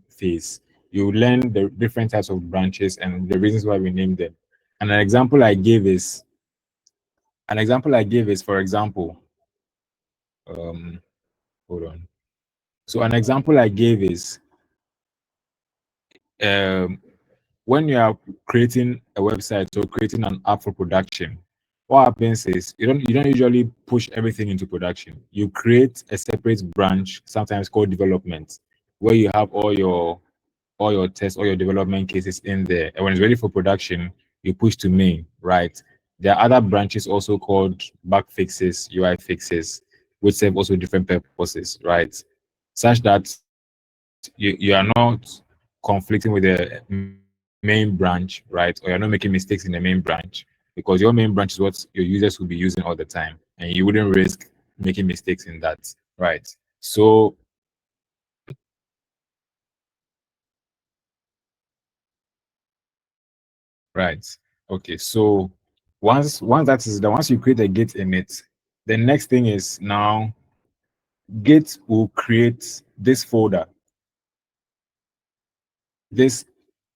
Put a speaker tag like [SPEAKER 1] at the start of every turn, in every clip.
[SPEAKER 1] phase. You learn the different types of branches and the reasons why we name them. And an example I gave is, for example, um, hold on. So an example I gave is, um, when you are creating a website or creating an app for production, what happens is you don't usually push everything into production. You create a separate branch, sometimes called development, where you have all your tests, all your development cases in there. And when it's ready for production, you push to main, right? There are other branches also called bug fixes, UI fixes, which serve also different purposes, right? Such that you are not conflicting with the main branch, right? Or you're not making mistakes in the main branch, because your main branch is what your users will be using all the time, and you wouldn't risk making mistakes in that, right? So right. Okay. So once you create a gate in it, the next thing is now Git will create this folder, this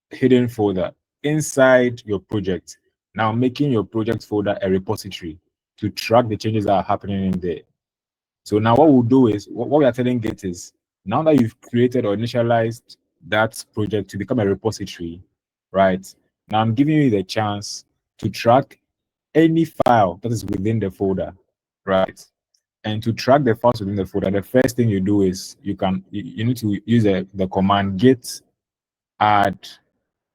[SPEAKER 1] hidden folder inside your project. Now making your project folder a repository to track the changes that are happening in there. So now what we'll do is, what we are telling Git is, now that you've created or initialized that project to become a repository, right? Now I'm giving you the chance to track any file that is within the folder, right? And to track the files within the folder, the first thing you do is you need to use the command git add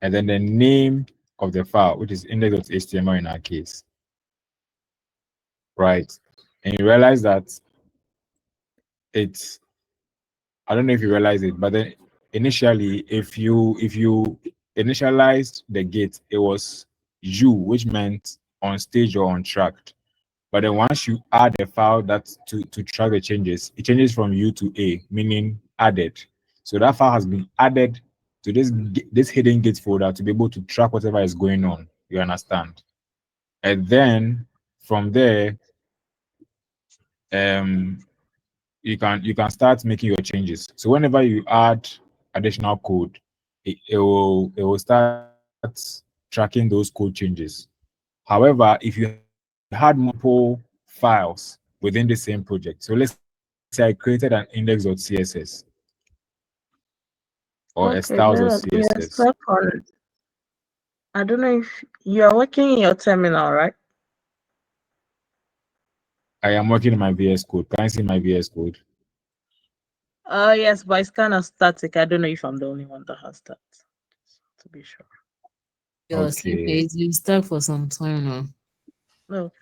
[SPEAKER 1] and then the name of the file, which is index.html in our case, right? And you realize that it's, I don't know if you realize it, but then initially, if you initialized the gate, it was you, which meant on stage or on track. But then once you add a file that to track the changes, it changes from U to A, meaning added. So that file has been added to this hidden gate folder to be able to track whatever is going on. You understand? And then from there, um, you can start making your changes. So whenever you add additional code, it will start tracking those code changes. However, if you had multiple files within the same project, so let's say I created an index.css or a
[SPEAKER 2] Okay, then
[SPEAKER 1] styles.css.
[SPEAKER 2] step on. I don't know if you are working in your terminal, right?
[SPEAKER 1] I am working in my VS Code. Can I see my VS Code?
[SPEAKER 2] Yes, but it's kind of static. I don't know if I'm the only one that has that, to be sure.
[SPEAKER 3] Your same
[SPEAKER 1] Okay.
[SPEAKER 3] page, you stuck for some time now.
[SPEAKER 2] Okay.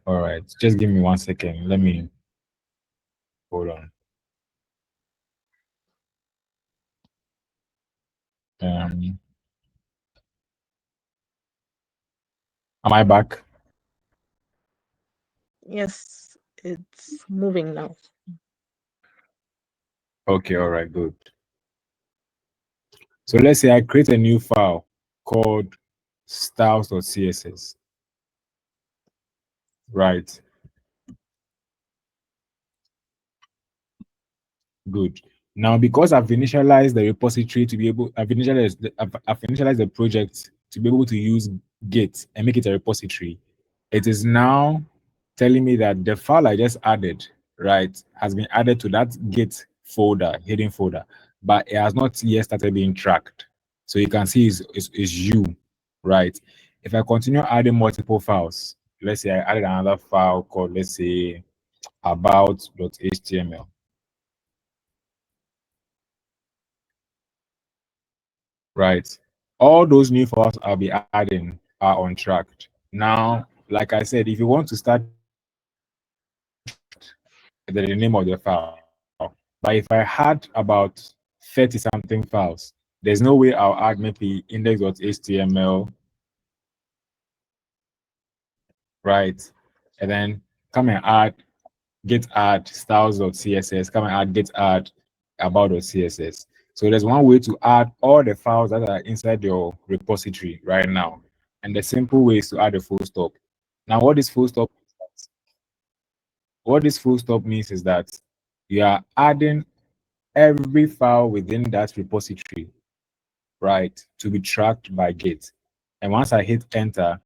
[SPEAKER 1] All right. Just give me 1 second. Let me hold on. Um, am I back?
[SPEAKER 2] Yes, it's moving now.
[SPEAKER 1] Okay, all right, good. So let's say I create a new file called styles.css, right? Good. Now, because I've initialized the repository to be able, I've initialized the project to be able to use Git and make it a repository. It is now telling me that the file I just added, right, has been added to that Git folder, hidden folder, but it has not yet started being tracked. So you can see is you, right? If I continue adding multiple files, let's say I added another file called, let's say, about.html. Right. All those new files I'll be adding are on track. Now, like I said, if you want to start the name of the file, but if I had about 30 something files, there's no way I'll add maybe index.html, right? And then come and add git add styles.css, come and add git add about.css. So there's one way to add all the files that are inside your repository right now. And the simple way is to add a full stop. Now, what this full stop means is that You are adding every file within that repository, right, to be tracked by Git. And once I hit enter,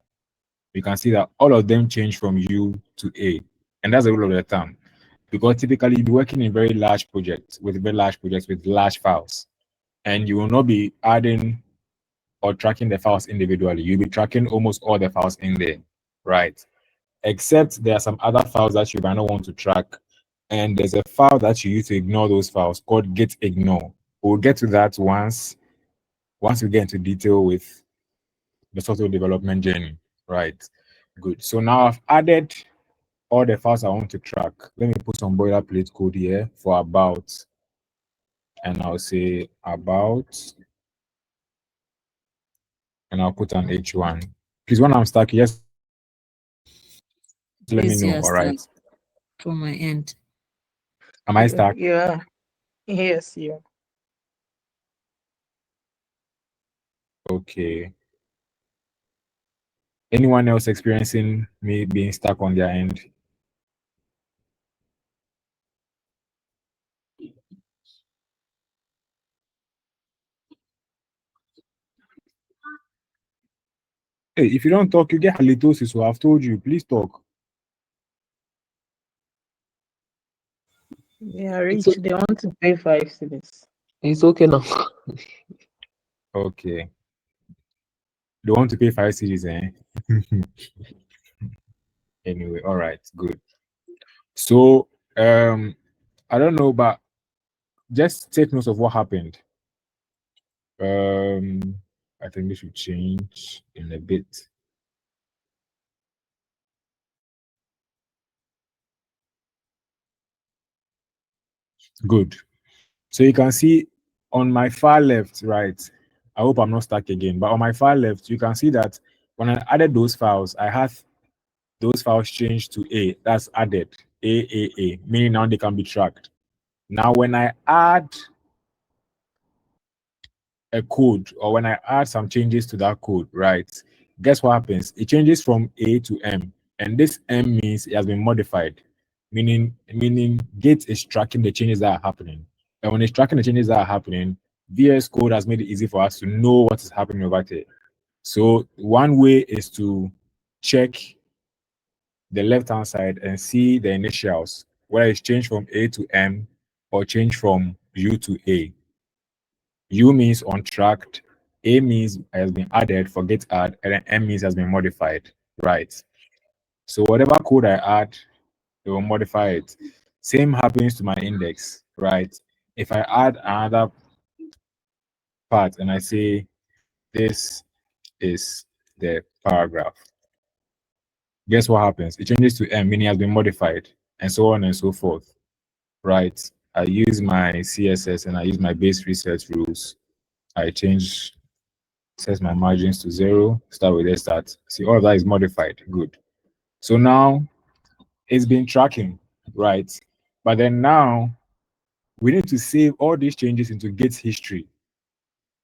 [SPEAKER 1] you can see that all of them change from U to A. And that's the rule of the thumb. Because typically you'll be working in very large projects with large files. And you will not be adding or tracking the files individually. You'll be tracking almost all the files in there, right? Except there are some other files that you might not want to track. And there's a file that you use to ignore those files called git ignore. We'll get to that once we get into detail with the software development journey, right? Good. So now I've added all the files I want to track. Let me put some boilerplate code here for about, and I'll say about, and I'll put an H1. Please, when I'm stuck, just let me
[SPEAKER 3] Please,
[SPEAKER 1] know.
[SPEAKER 3] yes,
[SPEAKER 1] All right.
[SPEAKER 3] from my end.
[SPEAKER 1] Am I stuck?
[SPEAKER 2] Yeah. Yes, you.
[SPEAKER 1] Okay. Anyone else experiencing me being stuck on their end? Hey, if you don't talk, you get halitosis. So I've told you, please talk.
[SPEAKER 2] Yeah,
[SPEAKER 4] It's,
[SPEAKER 2] rich. They want to pay 5 cedis.
[SPEAKER 4] it's okay now.
[SPEAKER 1] Okay. They want to pay 5 cities, eh? Anyway, all right, good. So, I don't know, but just take note of what happened. I think this should change in a bit. Good. So you can see on my far left, right? I hope I'm not stuck again, but on my far left, you can see that when I added those files, I had those files changed to A. That's added, A, meaning now they can be tracked. Now, when I add a code or when I add some changes to that code, right? Guess what happens? It changes from A to M, and this M means it has been modified, meaning Git is tracking the changes that are happening. And when it's tracking the changes that are happening, VS Code has made it easy for us to know what is happening over there. So one way is to check the left-hand side and see the initials, whether it's changed from A to M or changed from U to A. U means untracked, A means has been added for git add, and then M means has been modified, right? So whatever code I add, it will modify it. Same happens to my index, right? If I add another part and I say this is the paragraph, guess what happens? It changes to M, meaning it has been modified, and so on and so forth, right? I use my CSS and I use my base reset rules. I change set my margins to 0, start with a start. See, all of that is modified. Good. So now it's been tracking, right? But then now we need to save all these changes into Git history.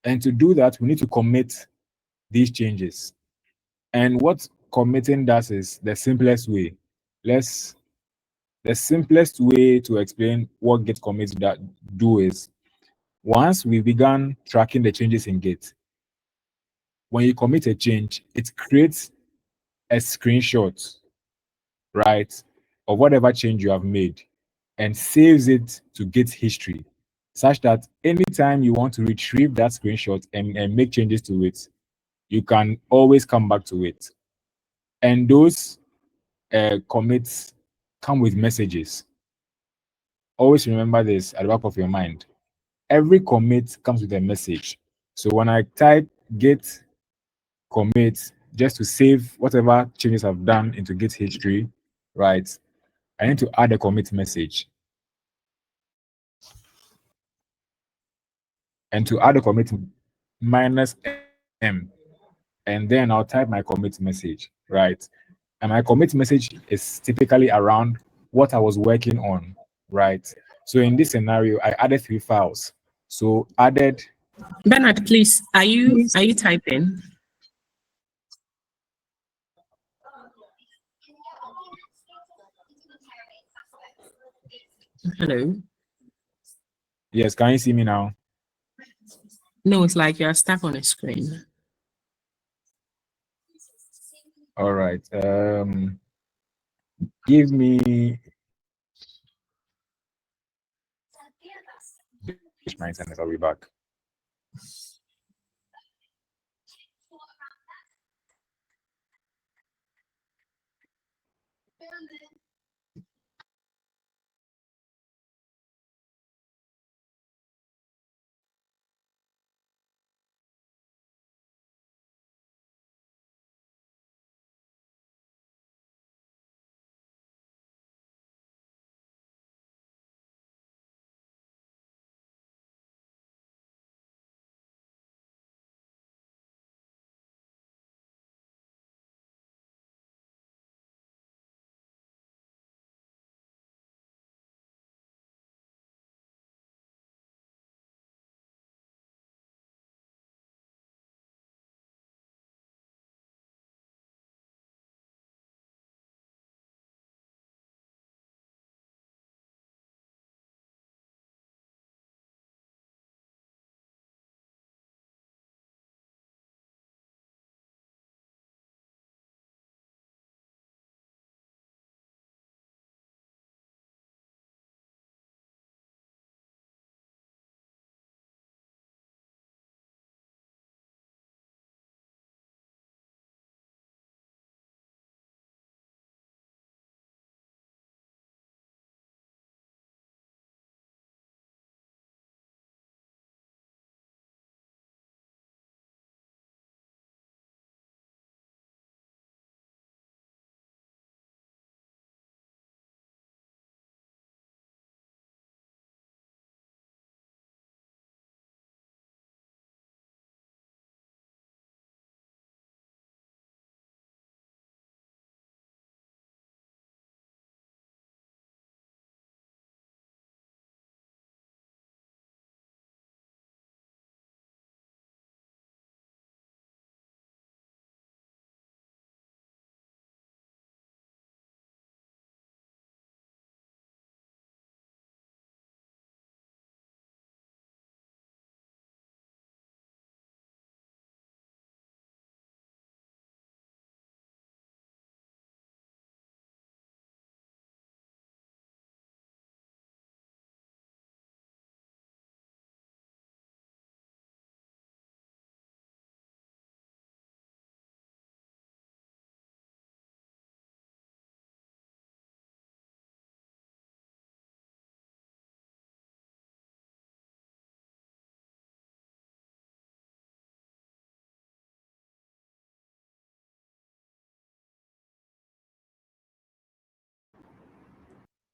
[SPEAKER 1] And to do that, we need to commit these changes. And what committing does is the simplest way. The simplest way to explain what Git commits do is once we began tracking the changes in Git, when you commit a change, it creates a screenshot, right, of whatever change you have made and saves it to Git history such that anytime you want to retrieve that screenshot and make changes to it, you can always come back to it. And those commits come with messages. Always remember this at the back of your mind. Every commit comes with a message. So when I type git commit just to save whatever changes I've done into Git history, right? I need to add a commit message. And to add a commit minus M, and then I'll type my commit message, right? And my commit message is typically around what I was working on, right? So in this scenario, I added 3 files. So added.
[SPEAKER 5] Bernard, please, are you typing? Hello.
[SPEAKER 1] Yes, can you see me now?
[SPEAKER 5] No, it's like you're stuck on a screen.
[SPEAKER 1] All right. Give me my internet. I'll be back.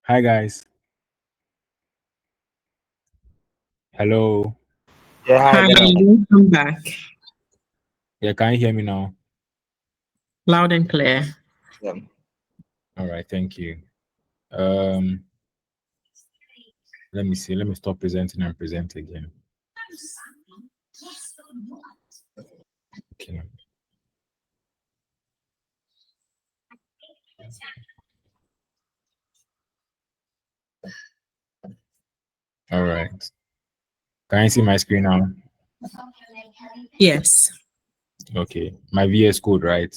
[SPEAKER 1] Hi guys. Hello.
[SPEAKER 4] Yeah, hi
[SPEAKER 5] Hi,
[SPEAKER 4] there.
[SPEAKER 5] welcome back.
[SPEAKER 1] Yeah, can you hear me now?
[SPEAKER 5] Loud and clear.
[SPEAKER 4] Yeah.
[SPEAKER 1] All right, thank you. Let me see. Let me stop presenting and present again. Okay. All right. Can you see my screen now?
[SPEAKER 5] Yes,
[SPEAKER 1] Okay. My VS code, right?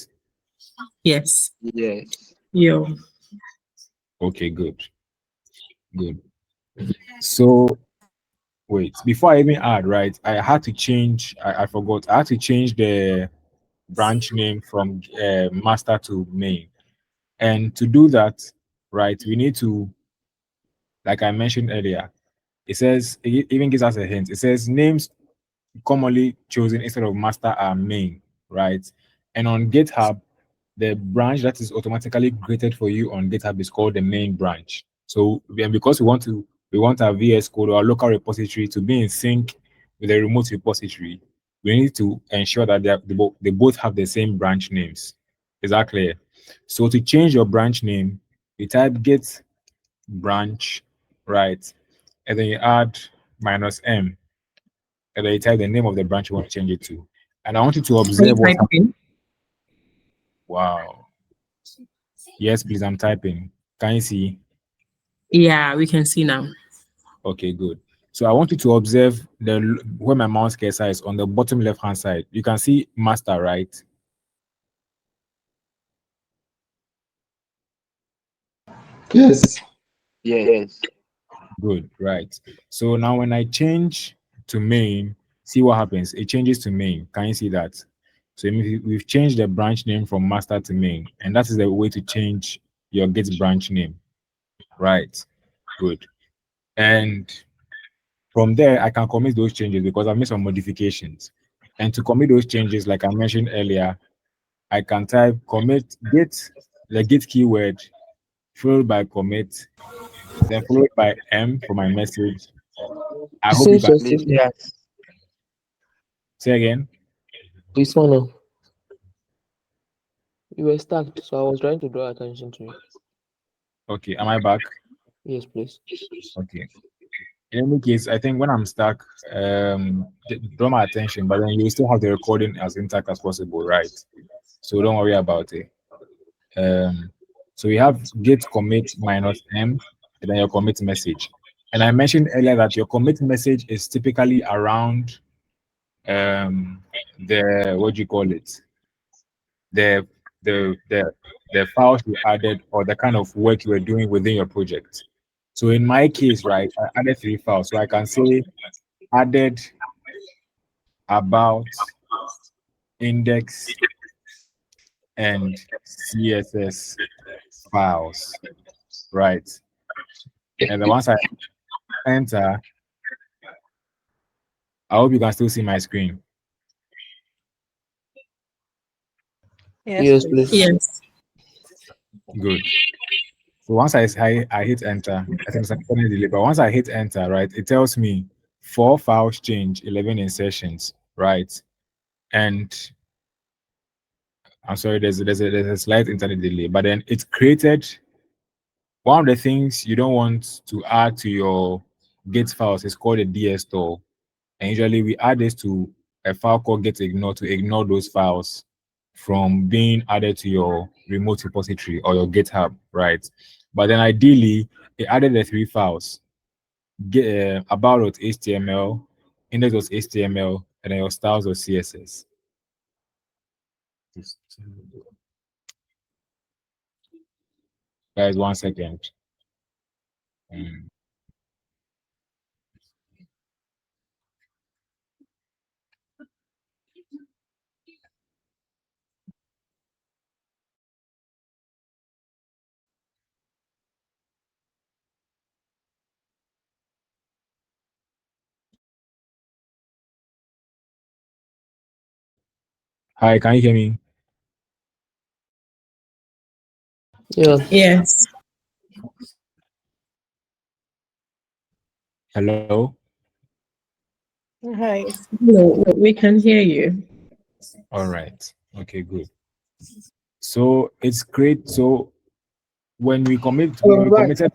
[SPEAKER 5] yes.
[SPEAKER 4] Yes.
[SPEAKER 5] Yo.
[SPEAKER 1] Okay, good. Good. So wait, before I even add, right? I had to change. I forgot. I had to change the branch name from master to main. And to do that, right, we need to, like I mentioned earlier, it says it even gives us a hint. It says names commonly chosen instead of master are main, right? And on GitHub, the branch that is automatically created for you on GitHub is called the main branch. So and because we want our VS Code or our local repository to be in sync with the remote repository, we need to ensure that they both have the same branch names. Is that clear? So to change your branch name, you type git branch, right? And then you add -m, and then you type the name of the branch you want to change it to. And I want you to
[SPEAKER 5] Are you
[SPEAKER 1] observe what's happening.
[SPEAKER 5] typing?
[SPEAKER 1] Wow. Yes, please, I'm typing. Can you see?
[SPEAKER 5] Yeah, we can see now.
[SPEAKER 1] Okay, good. So I want you to observe where my mouse cursor is on the bottom left hand side. You can see master, right?
[SPEAKER 4] Yes.
[SPEAKER 6] Yes.
[SPEAKER 1] Good, right. So now when I change to main, see what happens. It changes to main. Can you see that? So we've changed the branch name from master to main, and that is the way to change your Git branch name. Right. Good. And from there, I can commit those changes because I've made some modifications. And to commit those changes, like I mentioned earlier, I can type commit git, the git keyword, followed by commit, then followed by M for my message. I hope you
[SPEAKER 4] Since
[SPEAKER 1] can
[SPEAKER 4] you're
[SPEAKER 6] Please,
[SPEAKER 4] still
[SPEAKER 6] yes.
[SPEAKER 1] say again.
[SPEAKER 4] this one, you were stuck, so I was trying to draw attention to you.
[SPEAKER 1] Okay, am I back?
[SPEAKER 4] Yes, please.
[SPEAKER 1] Okay. In any case, I think when I'm stuck, draw my attention, but then you still have the recording as intact as possible, right? So don't worry about it. So we have git commit minus M, and then your commit message. And I mentioned earlier that your commit message is typically around the what do you call it? The the the the files you added or the kind of work you were doing within your project. So in my case, right, I added 3 files. So I can say added about index and CSS files, right? And then once I enter, I hope you can still see my screen.
[SPEAKER 4] Yes, please.
[SPEAKER 5] Yes.
[SPEAKER 1] Good. So once I hit enter, I think it's a internet delay, but once I hit enter, right, it tells me 4 files change, 11 insertions, right? And I'm sorry, there's a slight internet delay, but then it's created. One of the things you don't want to add to your Git files is called a DS store. And usually we add this to a file called gitignore to ignore those files from being added to your remote repository or your GitHub, right? But then ideally, it added the 3 files, about.html, index.html, and then your styles.css. Guys, 1 second. Hi, can you hear me?
[SPEAKER 4] Yeah.
[SPEAKER 5] Yes.
[SPEAKER 1] Hello?
[SPEAKER 2] Hi.
[SPEAKER 5] No, we can hear you.
[SPEAKER 1] All right. Okay, good. So it's great. So when we
[SPEAKER 7] Hello,
[SPEAKER 1] we
[SPEAKER 7] right.
[SPEAKER 1] committed,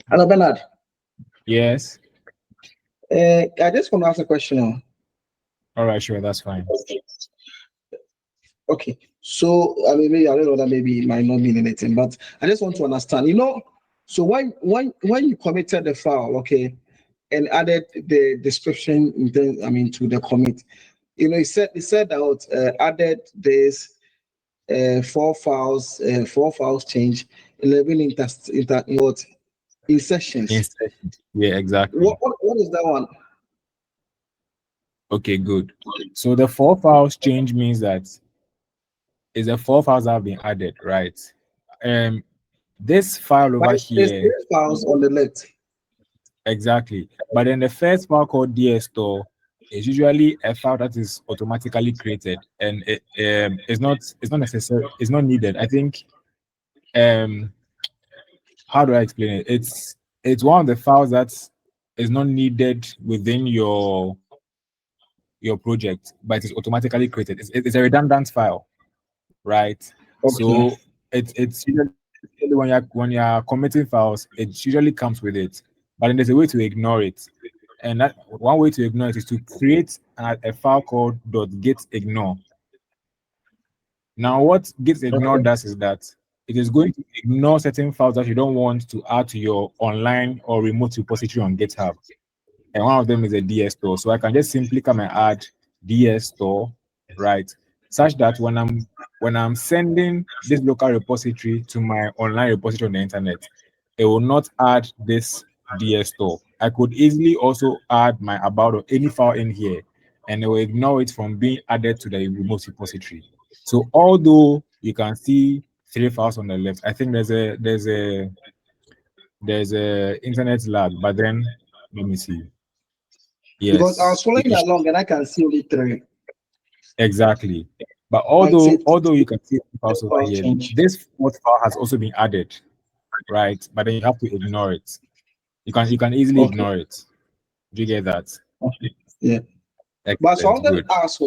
[SPEAKER 7] Hello, Bernard.
[SPEAKER 1] yes.
[SPEAKER 7] I just want to ask a question.
[SPEAKER 1] All right, sure, that's fine.
[SPEAKER 7] Okay, so I mean, maybe I don't know that maybe it might not mean anything, but I just want to understand. So when you committed the file, okay, and added the description, then I mean to the commit, it said that added this 4 files, 4 files change, 11 insertions.
[SPEAKER 1] Yeah, exactly.
[SPEAKER 7] What is that one?
[SPEAKER 1] Okay, good. So the 4 files change means that is the 4 files that have been added, right? This file over
[SPEAKER 7] Right, there's
[SPEAKER 1] here,
[SPEAKER 7] 3 files on the left.
[SPEAKER 1] exactly. But then the first file called DS store is usually a file that is automatically created, and it's not necessary, it's not needed. I think how do I explain it? It's one of the files that is not needed within your project, but it's automatically created. It's a redundant file, right?
[SPEAKER 7] Okay.
[SPEAKER 1] So it's usually when you're committing files, it usually comes with it. But then there's a way to ignore it. And that one way to ignore it is to create a file called .gitignore. Now, what gitignore does is that it is going to ignore certain files that you don't want to add to your online or remote repository on GitHub. and one of them is a DS store. So I can just simply come and add DS store, right? Such that when I'm sending this local repository to my online repository on the internet, it will not add this DS store. I could easily also add my about or any file in here, and it will ignore it from being added to the remote repository. So although you can see 3 files on the left, I think there's a internet lag, but then let me see. Yes,
[SPEAKER 7] Because I was following along and I can see only 3.
[SPEAKER 1] exactly. But
[SPEAKER 7] Like, say,
[SPEAKER 1] although you can see 3 files over
[SPEAKER 7] file
[SPEAKER 1] here,
[SPEAKER 7] change.
[SPEAKER 1] this 4th file has also been added, right? But then you have to ignore it. You can easily
[SPEAKER 7] Okay.
[SPEAKER 1] ignore it. Do you get that?
[SPEAKER 7] Okay. Yeah.
[SPEAKER 1] Excellent.
[SPEAKER 7] But so I wanted
[SPEAKER 1] Good.
[SPEAKER 7] to ask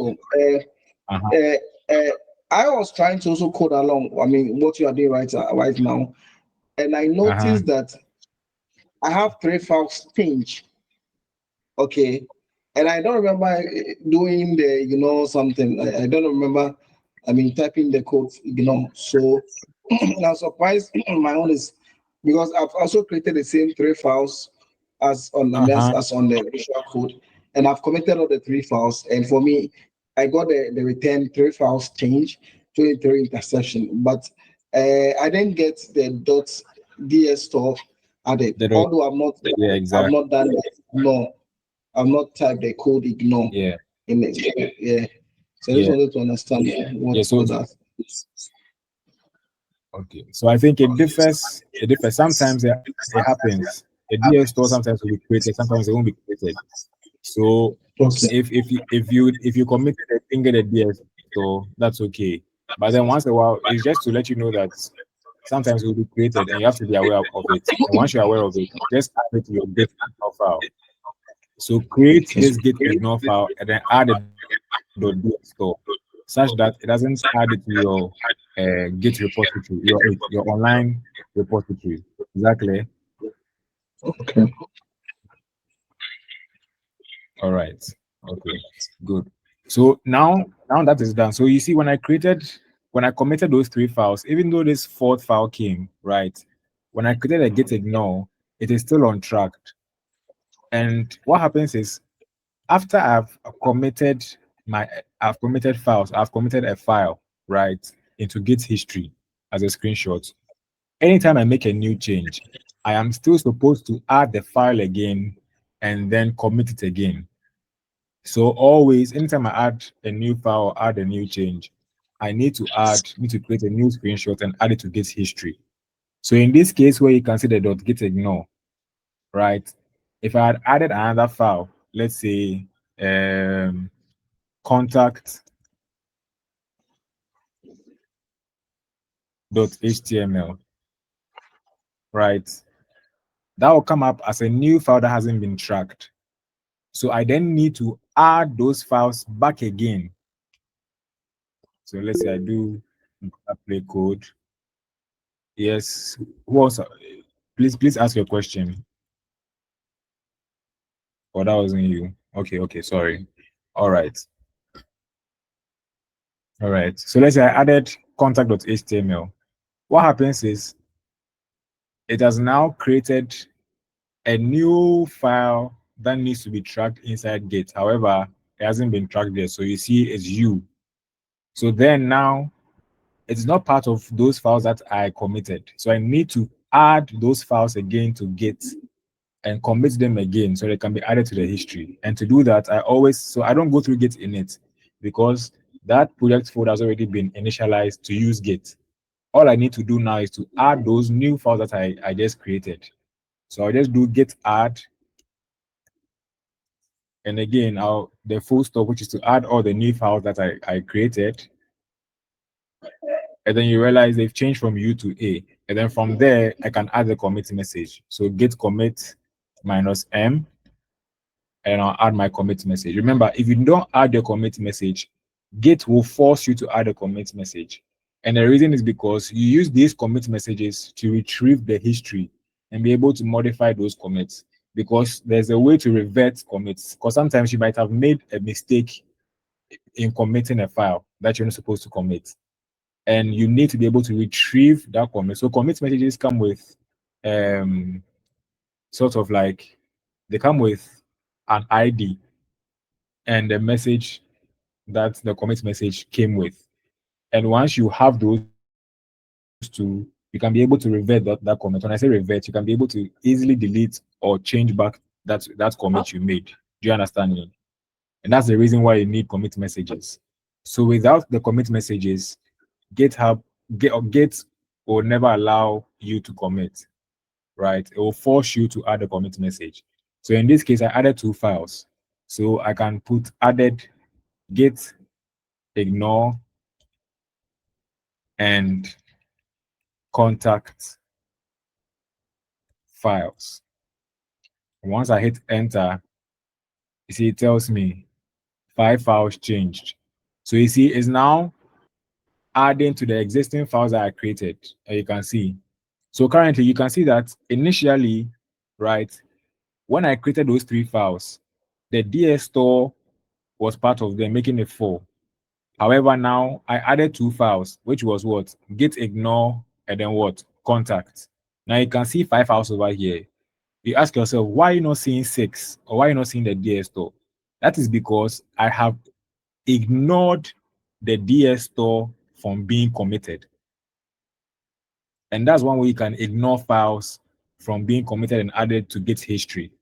[SPEAKER 7] I was trying to also code along. I mean, what you are doing right now, and I noticed that I have 3 files change. Okay, and I don't remember doing the something. I don't remember. I mean, typing the code So I'm surprised my own is because I've also created the same 3 files as on as on the Visual Code, and I've committed all the 3 files. And for me, I got the return 3 files change 23 intersection, but I didn't get the .ds store added. Although I've not done it. No, I've not typed the code ignore in it. Yeah. So I just wanted to understand what that is.
[SPEAKER 1] Okay, so I think it differs. Sometimes it happens. A DS store sometimes will be created, sometimes it won't be created. So if you committed a thing at a DS store, that's okay. But then once in a while, it's just to let you know that sometimes it will be created and you have to be aware of it. And once you're aware of it, just add it to your Git ignore file. So create this Git ignore file and then add it to the DS store, such that it doesn't add it to your Git repository, your online repository. Exactly.
[SPEAKER 7] Okay.
[SPEAKER 1] All right. Okay. Good. So now that is done. So you see, when I committed those 3 files, even though this 4th file came, right? When I created a git ignore, it is still on track. And what happens is, after I've committed files, I've committed a file, right, into Git history as a screenshot. Anytime I make a new change, I am still supposed to add the file again and then commit it again. So always, anytime I add a new file or add a new change, I need to create a new screenshot and add it to Git history. So in this case where you can see the .git ignore, right? If I had added another file, let's say contact.html, right? That will come up as a new file that hasn't been tracked. So I then need to add those files back again. So let's say I do play code. Yes. Who else? Please ask your question. Oh, that wasn't you. Okay, sorry. All right. So let's say I added contact.html. What happens is it has now created a new file that needs to be tracked inside Git. However, it hasn't been tracked yet. So you see it's you. So then now it's not part of those files that I committed. So I need to add those files again to Git and commit them again so they can be added to the history. And to do that, I don't go through Git init because that project folder has already been initialized to use Git. All I need to do now is to add those new files that I just created. So I'll just do git add. And again, the full stop, which is to add all the new files that I created. And then you realize they've changed from U to A. And then from there, I can add the commit message. So git commit -m, and I'll add my commit message. Remember, if you don't add your commit message, Git will force you to add a commit message. And the reason is because you use these commit messages to retrieve the history and be able to modify those commits, because there's a way to revert commits. Because sometimes you might have made a mistake in committing a file that you're not supposed to commit, and you need to be able to retrieve that commit. So commit messages come with sort of like, they come with an ID and the message that the commit message came with. And once you have those two, you can be able to revert that commit. When I say revert, you can be able to easily delete or change back that commit you made. Do you understand me? And that's the reason why you need commit messages. So without the commit messages, GitHub Git will never allow you to commit, right? It will force you to add a commit message. So in this case, I added 2 files. So I can put added git ignore and contact files. Once I hit enter, you see it tells me 5 files changed. So you see it's now adding to the existing files that I created, and you can see. So currently you can see that initially, right, when I created those 3 files, the DS store was part of them, making it 4. However, now I added 2 files, which was what? Git ignore and then what? Contact. Now you can see 5 files over here. You ask yourself, why are you not seeing 6? Or why are you not seeing the DS store? That is because I have ignored the DS store from being committed. And that's one way you can ignore files from being committed and added to Git history.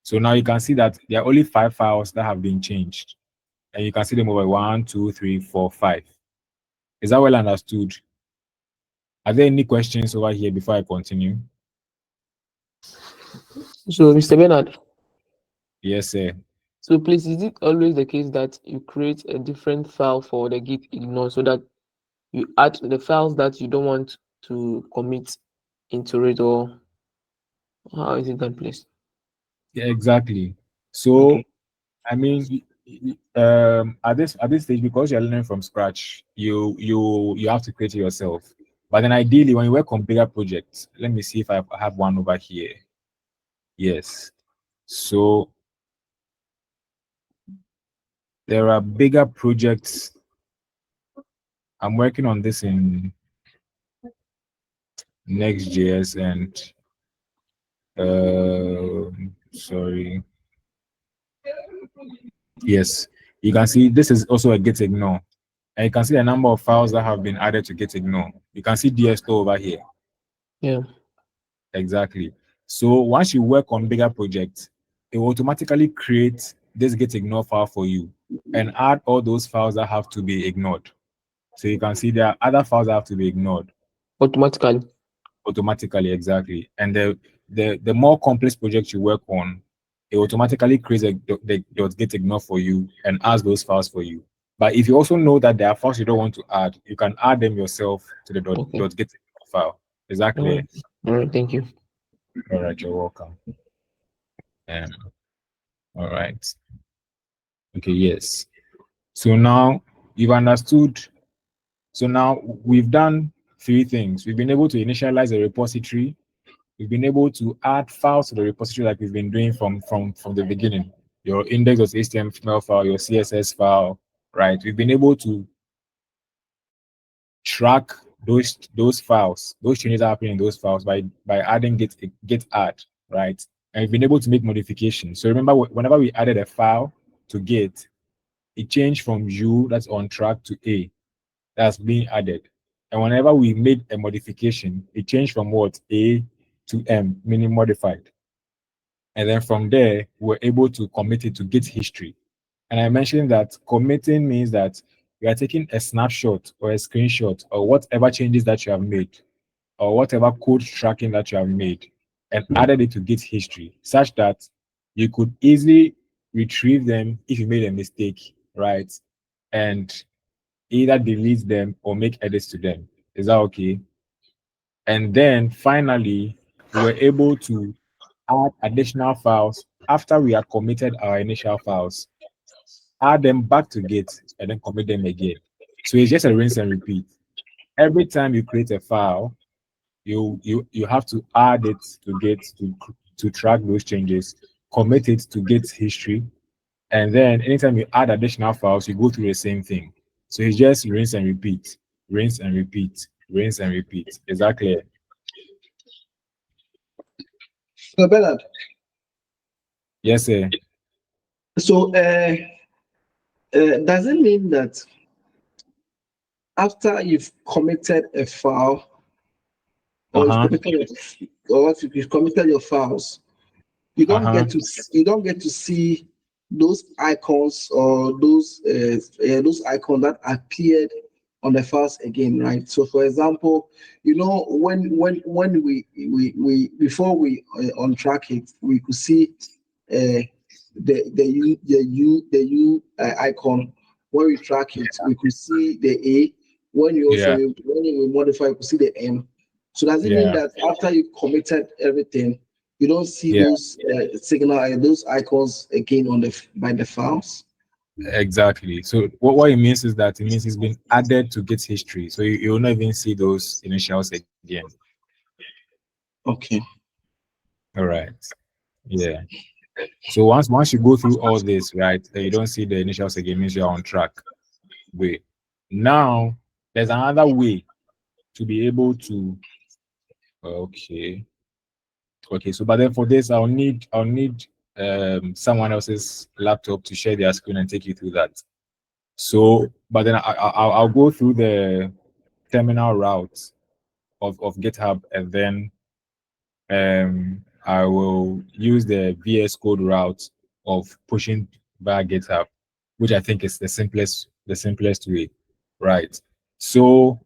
[SPEAKER 1] So now you can see that there are only 5 files that have been changed. And you can see them over 1, 2, 3, 4, 5. Is that well understood? Are there any questions over here before I continue?
[SPEAKER 4] So, Mr. Bernard,
[SPEAKER 1] Yes, sir.
[SPEAKER 4] so please, is it always the case that you create a different file for the git ignore so that you add the files that you don't want to commit into it, or how is it done, please?
[SPEAKER 1] Yeah, exactly. So,
[SPEAKER 4] Okay.
[SPEAKER 1] I mean, at this stage, because you're learning from scratch, you have to create it yourself. But then ideally, when you work on bigger projects, let me see if I have one over here. Yes. So there are bigger projects. I'm working on this in Next.js and sorry. Yes, you can see this is also a git ignore. And you can see the number of files that have been added to git ignore. You can see DS store over here.
[SPEAKER 4] Yeah.
[SPEAKER 1] Exactly. So once you work on bigger projects, it will automatically create this git ignore file for you and add all those files that have to be ignored. So you can see there are other files that have to be ignored automatically, exactly. And the more complex projects you work on, it automatically creates the .git ignore for you and adds those files for you. But if you also know that there are files you don't want to add, you can add them yourself to the
[SPEAKER 4] Okay.
[SPEAKER 1] .git ignore file. Is that clear?
[SPEAKER 4] All right. Thank you.
[SPEAKER 1] All right, you're welcome. All right. Okay, yes. So now you've understood. So now we've done 3 things. We've been able to initialize a repository. We've been able to add files to the repository like we've been doing from the beginning. Your index.html file, your CSS file, right? We've been able to track those files, those changes happening in those files by adding git add, right? And we've been able to make modifications. So remember, whenever we added a file to Git, it changed from U that's on track to A that's being added. And whenever we made a modification, it changed from what? A to M, meaning modified. And then from there, we're able to commit it to Git history. And I mentioned that committing means that you are taking a snapshot or a screenshot or whatever changes that you have made or whatever code tracking that you have made and added it to Git history such that you could easily retrieve them if you made a mistake, right? And either delete them or make edits to them. Is that okay? And then finally, we were able to add additional files after we had committed our initial files, add them back to Git, and then commit them again. So it's just a rinse and repeat. Every time you create a file, you have to add it to Git to track those changes, commit it to Git history, and then anytime you add additional files, you go through the same thing. So it's just rinse and repeat, rinse and repeat, rinse and repeat. Is that clear?
[SPEAKER 7] So Bernard,
[SPEAKER 1] Yes, sir.
[SPEAKER 7] So does it mean that after you've committed a file or
[SPEAKER 1] Uh-huh.
[SPEAKER 7] if you've committed your files, you don't
[SPEAKER 1] Uh-huh.
[SPEAKER 7] get to you don't get to see those icons or those icons that appeared on the files again, right? So, for example, when we before we untrack it, we could see uh, the U icon. When we track it, we could see the A.
[SPEAKER 1] Yeah.
[SPEAKER 7] When we modify, we could see the M. So does it mean
[SPEAKER 1] Yeah.
[SPEAKER 7] that after you committed everything, you don't see
[SPEAKER 1] Yeah.
[SPEAKER 7] those those icons again on by the files?
[SPEAKER 1] Exactly. So what it means is that it means it's been added to Git history. So you will not even see those initials again.
[SPEAKER 7] Okay.
[SPEAKER 1] All right. Yeah. So once you go through all this, right, then you don't see the initials again, means you're on track. Wait. Now there's another way to be able to okay. Okay, so but then for this I'll need someone else's laptop to share their screen and take you through that. So but then I'll go through the terminal route of GitHub, and then I will use the VS Code route of pushing via GitHub, which I think is the simplest way, right? So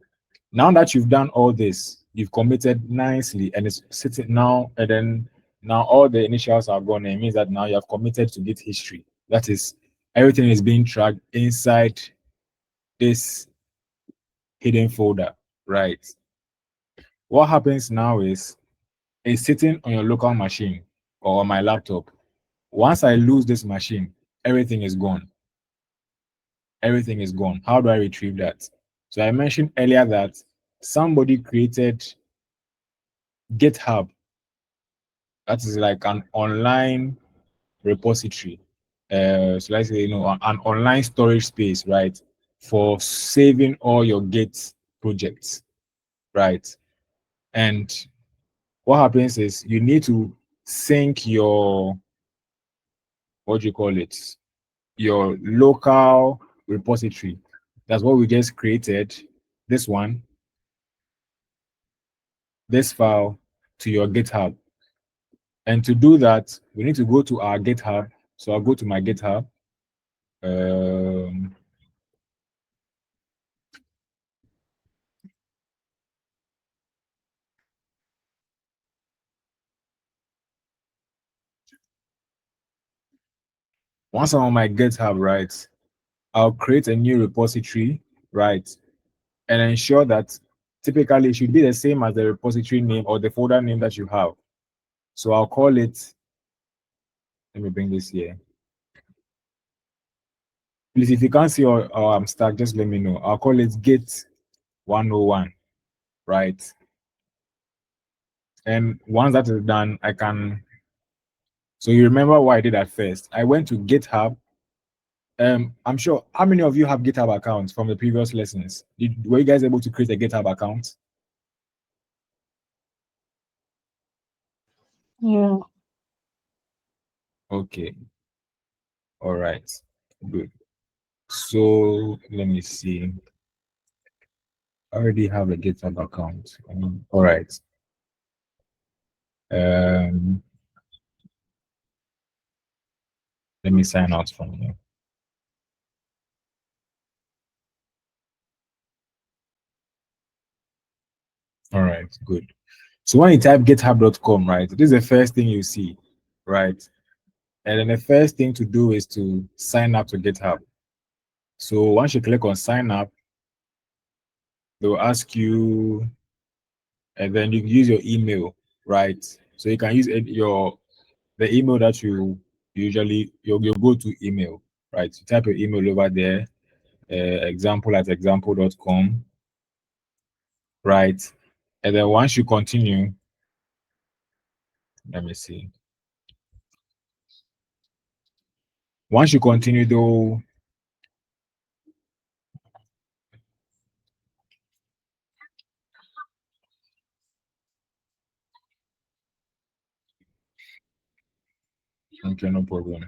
[SPEAKER 1] now that you've done all this, you've committed nicely, and it's sitting now, and then now all the initials are gone. It means that now you have committed to Git history. That is, everything is being tracked inside this hidden folder, right? What happens now is it's sitting on your local machine or on my laptop. Once I lose this machine, everything is gone. Everything is gone. How do I retrieve that? So I mentioned earlier that somebody created GitHub. That is like an online repository. So let's say, an online storage space, right? For saving all your Git projects, right? And what happens is you need to sync your, what do you call it? Your local repository. That's what we just created. This one, this file to your GitHub. And to do that, we need to go to our GitHub. So I'll go to my GitHub. Um, Once I'm on my GitHub, right, I'll create a new repository, right, and ensure that typically it should be the same as the repository name or the folder name that you have. So I'll call it, let me bring this here. Please, if you can't see or I'm stuck, just let me know. I'll call it Git 101, right? And once that is done, I can. So you remember what I did at first? I went to GitHub. I'm sure. How many of you have GitHub accounts from the previous lessons? Were you guys able to create a GitHub account?
[SPEAKER 2] Yeah.
[SPEAKER 1] Okay. All right. Good. So let me see. I already have a GitHub account. All right. Um, Let me sign out from here. All right. Good. So when you type github.com, right, this is the first thing you see, right? And then the first thing to do is to sign up to GitHub. So once you click on sign up, they'll ask you, and then you can use your email, right? So you can use the email that you usually your go-to email, right? You type your email over there, example@example.com, right? And then once you continue, let me see. Once you continue, though, Okay, no problem.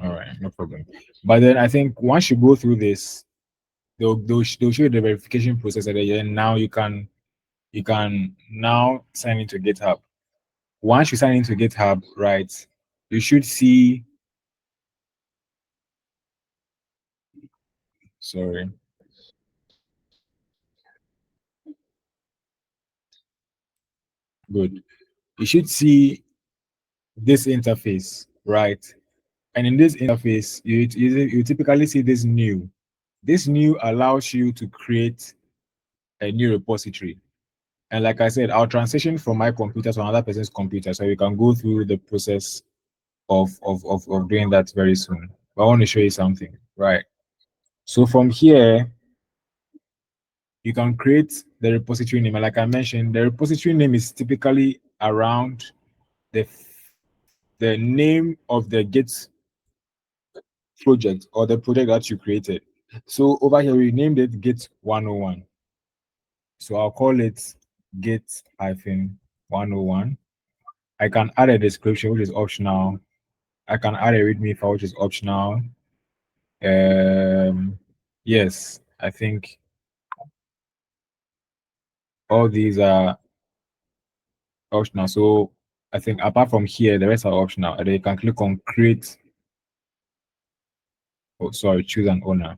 [SPEAKER 1] All right, no problem. But then I think once you go through this, they'll show you the verification process, and then now you can now sign into GitHub. Once you sign into GitHub, right, you should see. Sorry. Good. You should see this interface, right? And in this interface, you typically see this new. This new allows you to create a new repository. And like I said, I'll transition from my computer to another person's computer, so we can go through the process of doing that very soon. But I want to show you something, right? So from here, you can create the repository name. And like I mentioned, the repository name is typically around the name of the Git project or the project that you created. So over here, we named it Git 101. So I'll call it Git 101. I can add a description, which is optional. I can add a README file, which is optional. Yes, I think all these are optional. So I think apart from here, the rest are optional. And then you can click on create. Oh, sorry, choose an owner.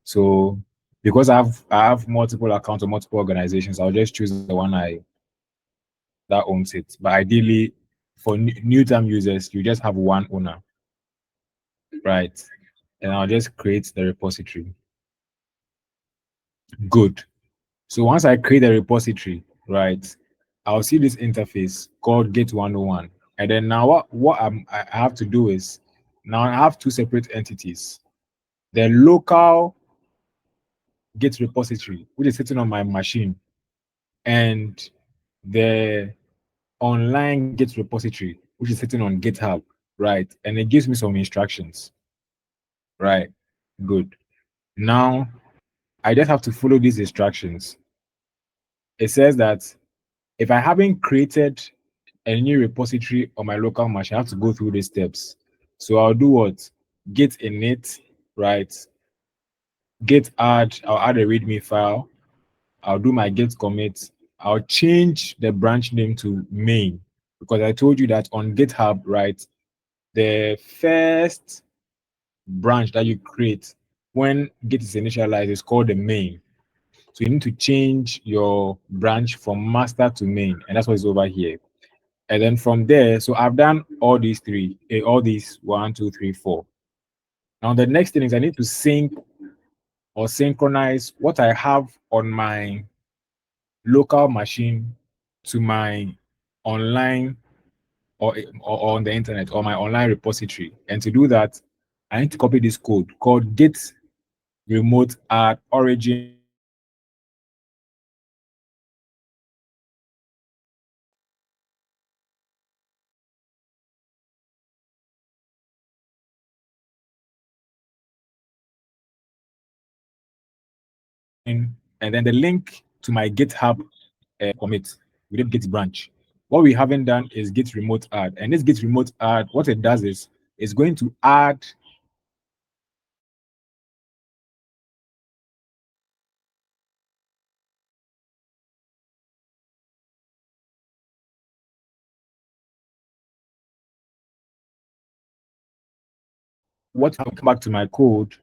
[SPEAKER 1] So because I have multiple accounts or multiple organizations, I'll just choose the one that owns it. But ideally, for new time users, you just have one owner, right? And I'll just create the repository. Good. So once I create a repository, right, I'll see this interface called Git 101. And then now what I have to do is, now I have two separate entities. The local Git repository, which is sitting on my machine, and the online Git repository, which is sitting on GitHub, right? And it gives me some instructions, right? Good. Now, I just have to follow these instructions. It says that if I haven't created a new repository on my local machine, I have to go through these steps. So I'll do what? Git init, right? Git add, I'll add a README file. I'll do my git commit. I'll change the branch name to main, because I told you that on GitHub, right, the first branch that you create when Git is initialized is called the main. So you need to change your branch from master to main, and that's what's over here. And then from there, so I've done all these three, all these 1, 2, 3, 4. Now the next thing is I need to sync or synchronize what I have on my local machine to my online or on the internet or my online repository. And to do that, I need to copy this code called git remote at origin and then the link to my GitHub commit within Git branch. What we haven't done is git remote add, and this git remote add, what it does is it's going to add what I'll come back to my code,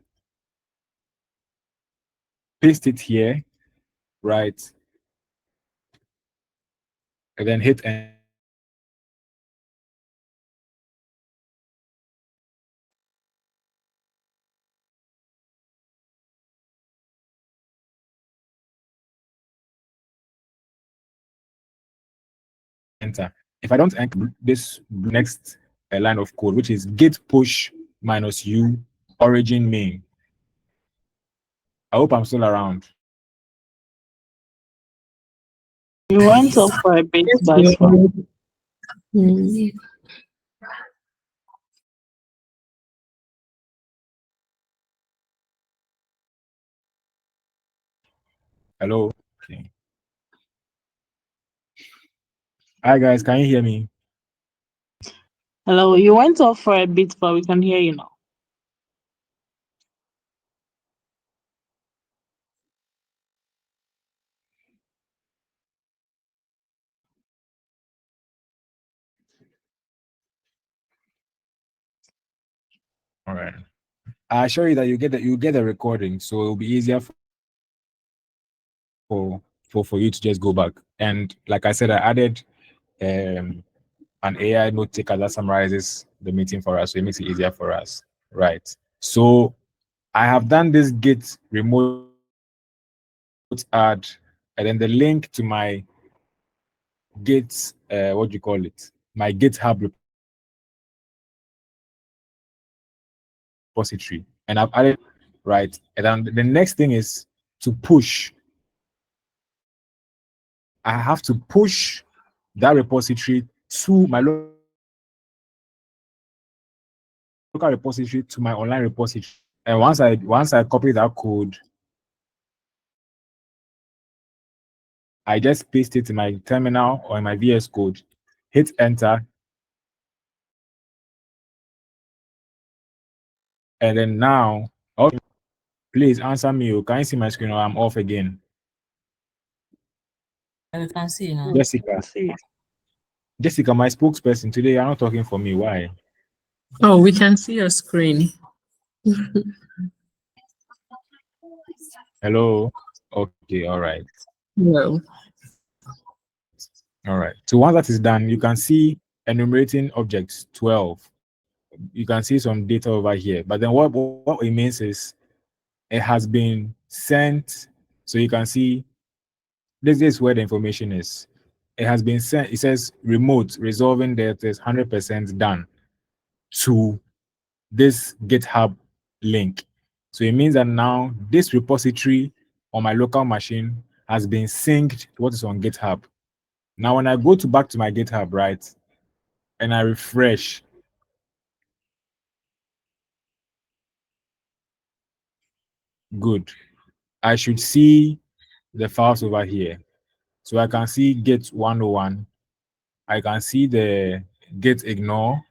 [SPEAKER 1] paste it here, right, and then hit enter. If I don't enter this next line of code, which is git push -u origin main. I hope I'm still around.
[SPEAKER 2] You went off for a bit, but
[SPEAKER 3] Mm.
[SPEAKER 1] Hello. Okay. Hi guys, can you hear me?
[SPEAKER 2] Hello, you went off for a bit, but we can hear you now.
[SPEAKER 1] All right. I assure you that you get the recording, so it'll be easier for you to just go back. And like I said, I added an AI note taker that summarizes the meeting for us, so it makes it easier for us. Right. So I have done this Git remote add, and then the link to my Git, what do you call it? My GitHub repository, and I've added, right. And then the next thing is to push. I have to push that repository to my local repository to my online repository. And once I copy that code, I just paste it in my terminal or in my VS Code, hit enter, and then now, oh, please answer me. Can you see my screen or I'm off again?
[SPEAKER 3] We can see now.
[SPEAKER 1] Jessica, Jessica, my spokesperson today, you're not talking for me. Why?
[SPEAKER 5] Oh, we can see your screen.
[SPEAKER 1] Hello. Okay. All right.
[SPEAKER 5] No.
[SPEAKER 1] All right. So once that is done, you can see enumerating objects 12. You can see some data over here. But then what it means is it has been sent. So you can see this is where the information is. It has been sent. It says remote resolving data is 100% done to this GitHub link. So it means that now this repository on my local machine has been synced to what is on GitHub. Now, when I go back to my GitHub, right, and I refresh, good. I should see the files over here. So I can see Git 101. I can see the Git ignore.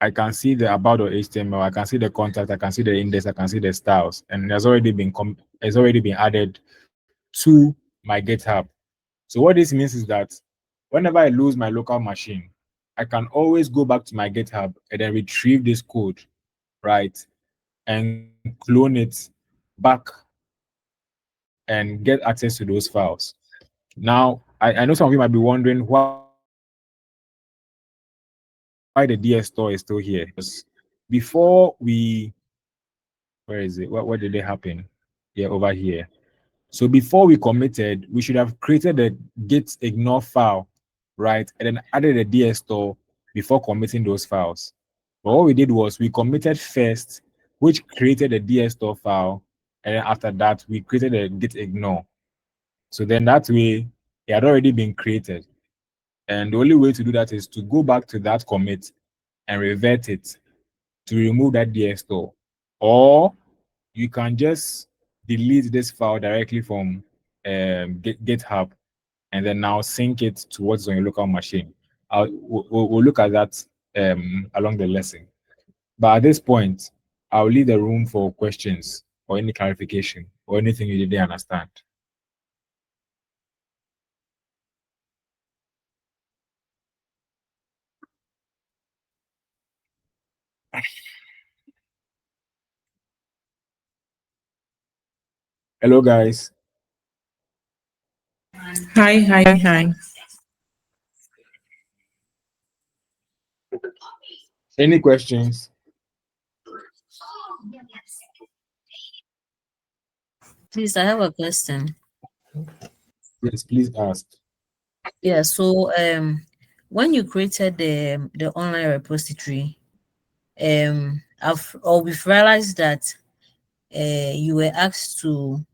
[SPEAKER 1] I can see the about.html. I can see the contact. I can see the index. I can see the styles, and it's already been added to my GitHub. So what this means is that whenever I lose my local machine, I can always go back to my GitHub and then retrieve this code, right, and clone it back and get access to those files. Now, I know some of you might be wondering why the DS store is still here. Because before we, where is it? Where did it happen? Yeah, over here. So before we committed, we should have created a git ignore file, right? And then added a DS store before committing those files. But what we did was we committed first, which created a DS store file. And then after that, we created a git ignore. So then that way, it had already been created. And the only way to do that is to go back to that commit and revert it to remove that DS store. Or you can just delete this file directly from GitHub and then now sync it to what's on your local machine. We'll look at that along the lesson. But at this point, I'll leave the room for questions or any clarification or anything you didn't understand. Hello, guys.
[SPEAKER 5] Hi.
[SPEAKER 1] Any questions?
[SPEAKER 3] Please, I have a question.
[SPEAKER 1] Yes, please ask.
[SPEAKER 3] Yeah, so when you created the online repository, we've realized that you were asked to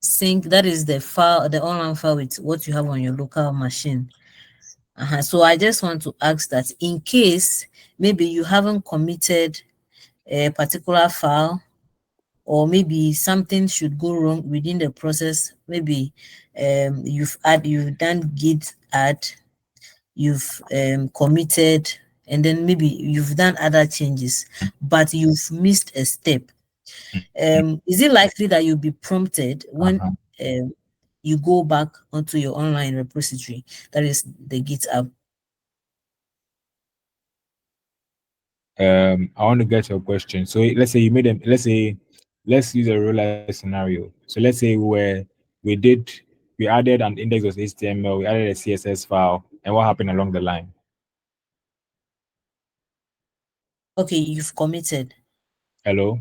[SPEAKER 3] sync, that is the file, the online file with what you have on your local machine. So I just want to ask that in case maybe you haven't committed a particular file, or maybe something should go wrong within the process, maybe you've done git add, you've committed, and then maybe you've done other changes, but you've missed a step. Is it likely that you'll be prompted when you go back onto your online repository, that is the GitHub?
[SPEAKER 1] I want to get your question. So let's say you made them. Let's use a real life scenario. So let's say we added an index of HTML, we added a CSS file, and what happened along the line?
[SPEAKER 3] Okay, you've committed.
[SPEAKER 1] Hello.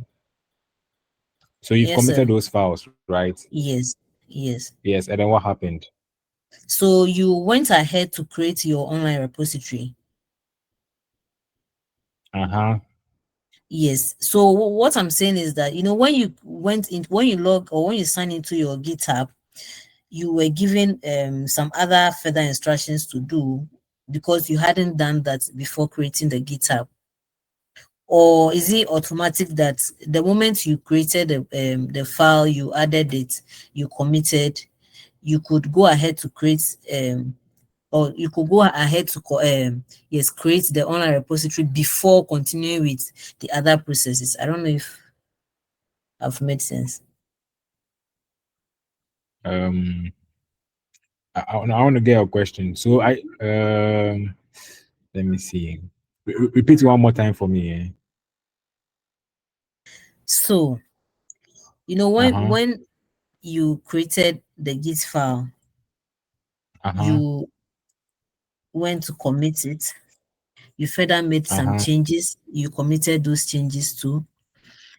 [SPEAKER 1] So you've
[SPEAKER 3] Yes,
[SPEAKER 1] committed
[SPEAKER 3] sir.
[SPEAKER 1] those files, right?
[SPEAKER 3] Yes.
[SPEAKER 1] Yes, and then what happened?
[SPEAKER 3] So you went ahead to create your online repository. Yes. So what I'm saying is that, when you log or when you sign into your GitHub, you were given some other further instructions to do because you hadn't done that before creating the GitHub. Or is it automatic that the moment you created the file, you added it, you committed, you could go ahead to create or you could go ahead to create the online repository before continuing with the other processes? I don't know if I've made sense.
[SPEAKER 1] I want to get a question. So let me see. Repeat one more time for me.
[SPEAKER 3] So, when you created the Git file, you went to commit it. You further made some changes. You committed those changes too.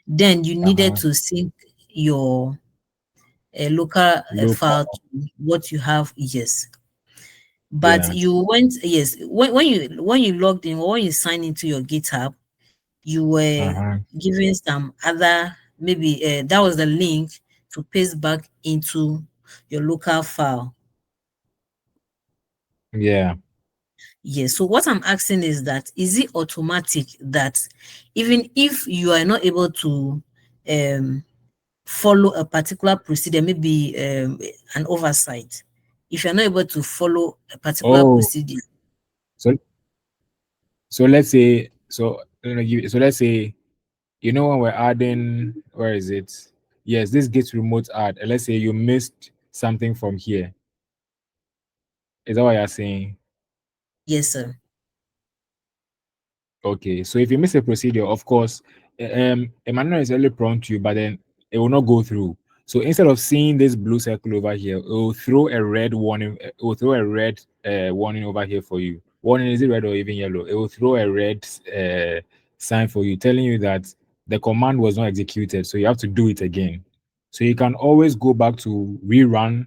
[SPEAKER 3] Then you needed to sync your local file to what you have. Yes. But you went, yes, when you logged in or when you signed into your GitHub, you were given some other, maybe that was the link to paste back into your local file.
[SPEAKER 1] Yeah.
[SPEAKER 3] Yes. So what I'm asking is that, is it automatic that even if you are not able to follow a particular procedure, maybe an oversight, if you're not able to follow a particular procedure?
[SPEAKER 1] So let's say, let's say, when we're adding, where is it? Yes, this gets remote add. And let's say you missed something from here. Is that what you're saying?
[SPEAKER 3] Yes, sir.
[SPEAKER 1] Okay, so if you miss a procedure, of course, it might not necessarily prompt you, but then it will not go through. So instead of seeing this blue circle over here, it will throw a red warning. It will throw a red warning over here for you. Warning, is it red or even yellow? It will throw a red sign for you, telling you that the command was not executed, so you have to do it again. So you can always go back to rerun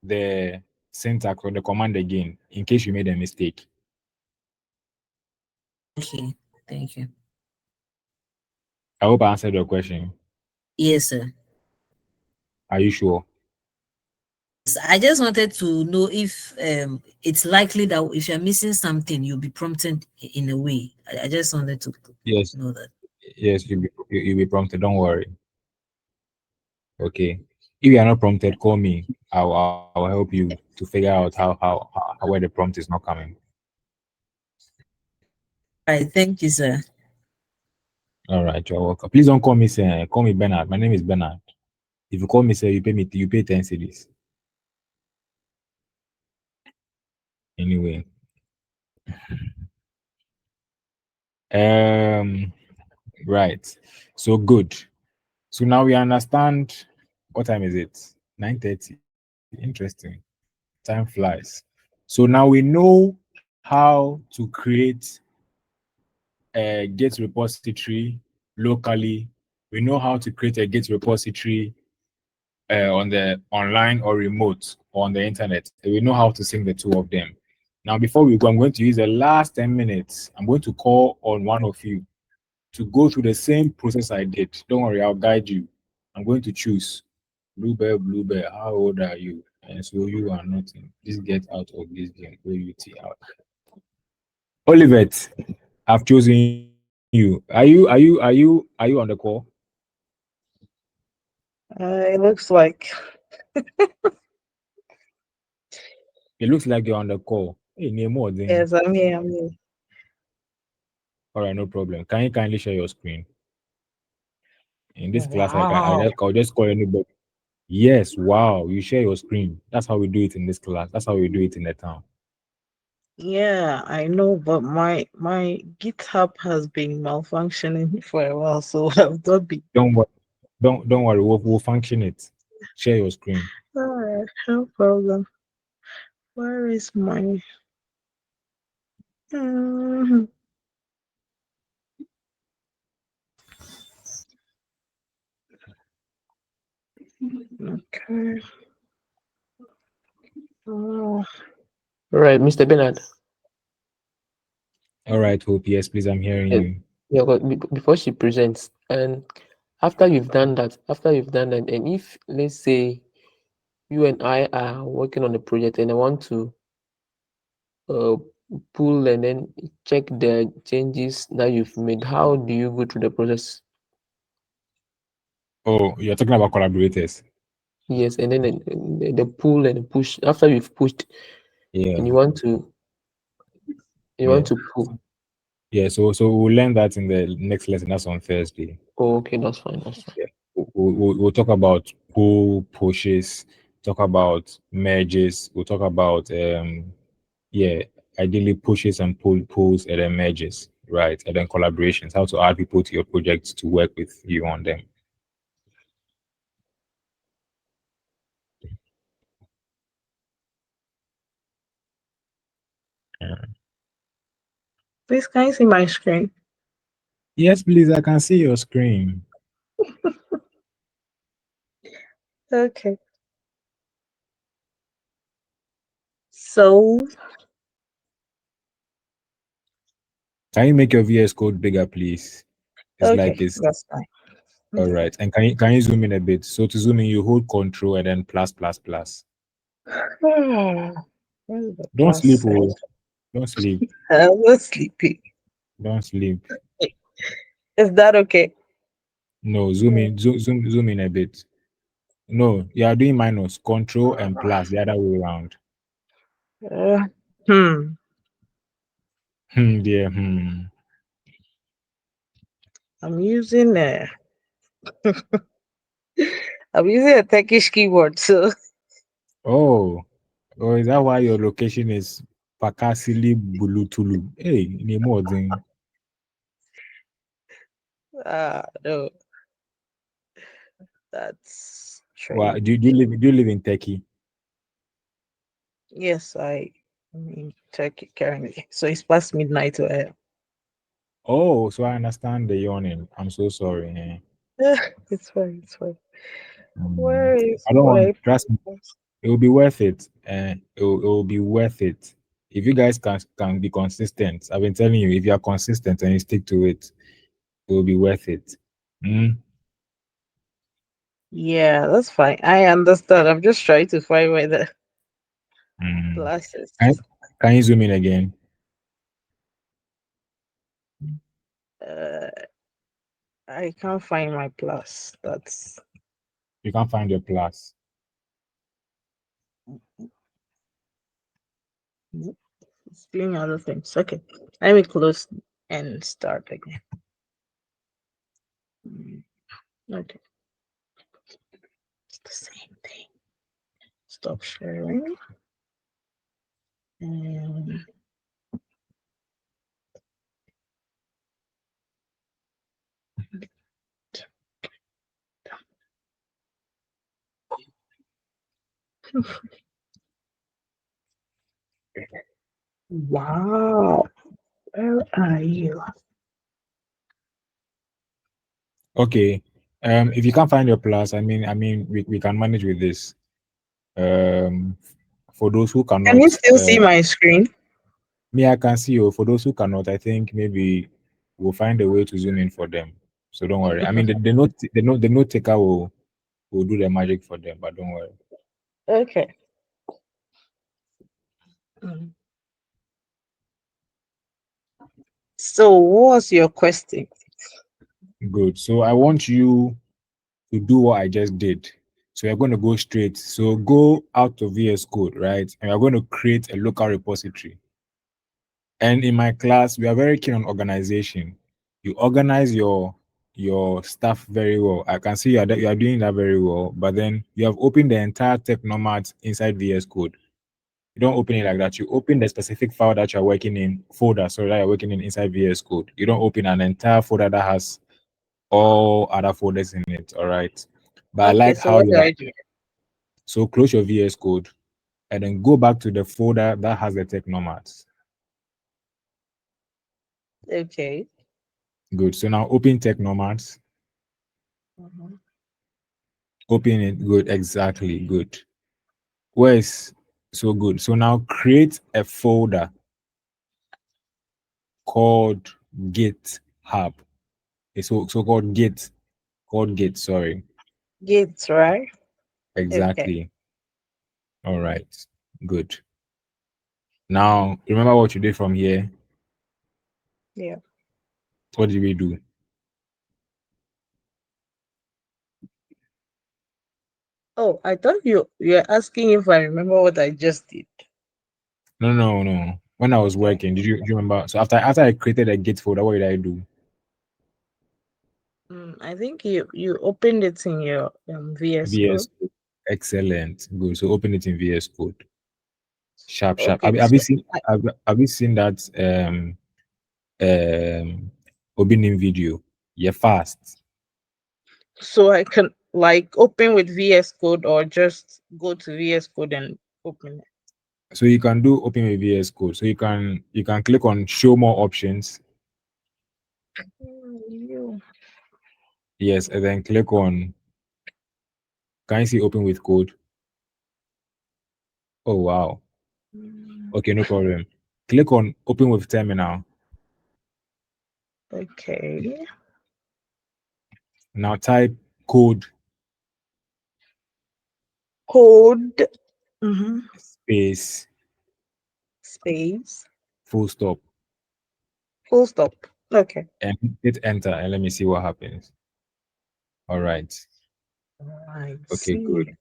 [SPEAKER 1] the syntax or the command again in case you made a mistake.
[SPEAKER 3] Okay, thank you.
[SPEAKER 1] I hope I answered your question.
[SPEAKER 3] Yes, sir.
[SPEAKER 1] Are you sure?
[SPEAKER 3] I just wanted to know if it's likely that if you're missing something, you'll be prompted in a way. I just wanted to know that.
[SPEAKER 1] Yes, you'll be prompted. Don't worry. Okay. If you are not prompted, call me. I'll help you to figure out how where the prompt is not coming.
[SPEAKER 3] All right, thank you, sir.
[SPEAKER 1] All right, you're welcome. Please don't call me sir. Call me Bernard. My name is Bernard. If you call me sir, you pay 10 cedis. Anyway. Right. So good. So now we understand what time is it? 9:30. Interesting. Time flies. So now we know how to create a Git repository locally. We know how to create a Git repository on the online or remote or on the internet. We know how to sync the two of them. Now, before we go, I'm going to use the last 10 minutes. I'm going to call on one of you to go through the same process I did. Don't worry, I'll guide you. I'm going to choose Bluebell, how old are you? And so you are nothing. Just get out of this game. OUT out. Olivet, I've chosen you. Are you on the call?
[SPEAKER 2] It looks like.
[SPEAKER 1] It looks like you're on the call. Hey, name more thing.
[SPEAKER 2] Yes, I'm here. I'm here.
[SPEAKER 1] All right, no problem. Can you kindly share your screen? In this class,
[SPEAKER 2] Wow.
[SPEAKER 1] I'll just call anybody. Yes, wow. You share your screen. That's how we do it in this class. That's how we do it in the town.
[SPEAKER 2] Yeah, I know, but my GitHub has been malfunctioning for a while, so I've not been.
[SPEAKER 1] Don't worry. Don't worry. We'll function it. Share your screen.
[SPEAKER 2] Alright, no problem. Where is my? Mhm. Okay. Oh,
[SPEAKER 4] Right, Mr. Bernard.
[SPEAKER 1] All right, Hope. Yes, please. I'm hearing
[SPEAKER 4] Yes.
[SPEAKER 1] you.
[SPEAKER 4] Yeah, but before she presents, and after you've done that, and if let's say you and I are working on a project and I want to uh, pull and then check the changes that you've made, how do you go through the process?
[SPEAKER 1] Oh, you're talking about collaborators.
[SPEAKER 4] Yes, and then the pull and the push after you've pushed
[SPEAKER 1] Yeah.
[SPEAKER 4] and you want to
[SPEAKER 1] Yeah.
[SPEAKER 4] pull.
[SPEAKER 1] Yeah. So we'll learn that in the next lesson. That's on Thursday.
[SPEAKER 4] Oh, okay, that's fine. That's fine.
[SPEAKER 1] Yeah. We'll talk about pull pushes. Talk about merges. We'll talk about yeah, ideally pushes and pulls and then merges, right? And then collaborations. How to add people to your projects to work with you on them.
[SPEAKER 2] please, can you see my screen?
[SPEAKER 1] Yes, please. I can see your screen.
[SPEAKER 2] Okay. So,
[SPEAKER 1] Can you make your VS Code bigger, please? It's
[SPEAKER 2] okay,
[SPEAKER 1] like it's
[SPEAKER 2] that's fine.
[SPEAKER 1] all right. And can you zoom in a bit? So to zoom in, you hold control and then plus plus plus.
[SPEAKER 2] Hmm. Where's the
[SPEAKER 1] Don't
[SPEAKER 2] plus
[SPEAKER 1] sleep,
[SPEAKER 2] sign?
[SPEAKER 1] oh. Don't sleep.
[SPEAKER 2] I'm not sleepy.
[SPEAKER 1] Don't sleep.
[SPEAKER 2] Is that okay?
[SPEAKER 1] No, zoom in, zoom in a bit. No, you are doing minus control and plus the other way around.
[SPEAKER 2] Uh, hmm.
[SPEAKER 1] Dear.
[SPEAKER 2] I'm using a I'm using a Turkish keyboard, so
[SPEAKER 1] Oh, is that why your location is Pakasili Bulutulu? Hey, name more thing.
[SPEAKER 2] no, that's
[SPEAKER 1] Why
[SPEAKER 2] true.
[SPEAKER 1] do you live in Turkey?
[SPEAKER 2] Yes, I'm in Turkey currently. So it's past midnight where
[SPEAKER 1] Oh, so I understand the yawning. I'm so sorry.
[SPEAKER 2] it's fine, it's fine.
[SPEAKER 1] Mm,
[SPEAKER 2] Where is
[SPEAKER 1] I don't
[SPEAKER 2] my
[SPEAKER 1] want. Trust me. It will be worth it. It will be worth it if you guys can be consistent. I've been telling you, if you are consistent and you stick to it, it will be worth it. Mm,
[SPEAKER 2] Yeah, that's fine. I understand. I'm just trying to find where the
[SPEAKER 1] mm.
[SPEAKER 2] plus is.
[SPEAKER 1] Can, can you zoom in again?
[SPEAKER 2] Uh, I can't find my plus. That's
[SPEAKER 1] You can't find your plus.
[SPEAKER 2] it's doing other things. Okay, let me close and start again. Okay, it's the same thing. Stop sharing. And wow, where are you?
[SPEAKER 1] Okay. If you can't find your plus, we can manage with this. For those who
[SPEAKER 2] Can you
[SPEAKER 1] cannot,
[SPEAKER 2] still see my screen?
[SPEAKER 1] me, I can see you. For those who cannot, I think maybe we'll find a way to zoom in for them. So don't worry. I mean, the note taker will do the magic for them, but don't worry.
[SPEAKER 2] Okay. Mm. So, what was your question?
[SPEAKER 1] Good. So I want you to do what I just did. So you're going to go straight. So go out of VS Code, right? And you're going to create a local repository. And in my class, we are very keen on organization. You organize your stuff very well. I can see you are doing that very well. But then you have opened the entire Technomat inside VS Code. You don't open it like that. You open the specific file that you're working in, folder, sorry, that you're working in inside VS Code. You don't open an entire folder that has all other folders in it. All right. But I
[SPEAKER 2] Okay,
[SPEAKER 1] like
[SPEAKER 2] so
[SPEAKER 1] how
[SPEAKER 2] what
[SPEAKER 1] you
[SPEAKER 2] do
[SPEAKER 1] are.
[SPEAKER 2] I do?
[SPEAKER 1] So close your VS Code and then go back to the folder that has the Technomat.
[SPEAKER 2] Okay.
[SPEAKER 1] Good. So now open Technomat.
[SPEAKER 2] Mhm.
[SPEAKER 1] Open it. Good. Exactly. Good. Where's so good? So now create a folder called GitHub. It's so called Git. Sorry.
[SPEAKER 2] Gates, right? Okay.
[SPEAKER 1] Exactly. All right. Good. Now remember what you did from here.
[SPEAKER 2] Yeah.
[SPEAKER 1] What did we do?
[SPEAKER 2] Oh, I thought you're asking if I remember what I just did.
[SPEAKER 1] No. When I was
[SPEAKER 2] Okay.
[SPEAKER 1] working, do you remember? So after I created a Git folder, what did I do?
[SPEAKER 2] I think you opened it in your VS
[SPEAKER 1] VS
[SPEAKER 2] Code.
[SPEAKER 1] Code. Excellent. Good. So open it in VS Code. Sharp.
[SPEAKER 2] Okay,
[SPEAKER 1] Have
[SPEAKER 2] so
[SPEAKER 1] you seen have you seen that opening video? Yeah, fast.
[SPEAKER 2] so I can like open with VS Code or just go to VS Code and open it.
[SPEAKER 1] So you can do open with VS Code. So you can click on show more options.
[SPEAKER 2] You.
[SPEAKER 1] Yes, and then click on can you see open with code? Oh wow. Okay, no problem. Click on open with terminal.
[SPEAKER 2] Okay.
[SPEAKER 1] Now type code
[SPEAKER 2] Code. Mhm.
[SPEAKER 1] space
[SPEAKER 2] Space.
[SPEAKER 1] full stop
[SPEAKER 2] Full stop. Okay.
[SPEAKER 1] and hit enter and let me see what happens. All right.
[SPEAKER 2] I
[SPEAKER 1] Okay, good.
[SPEAKER 2] see.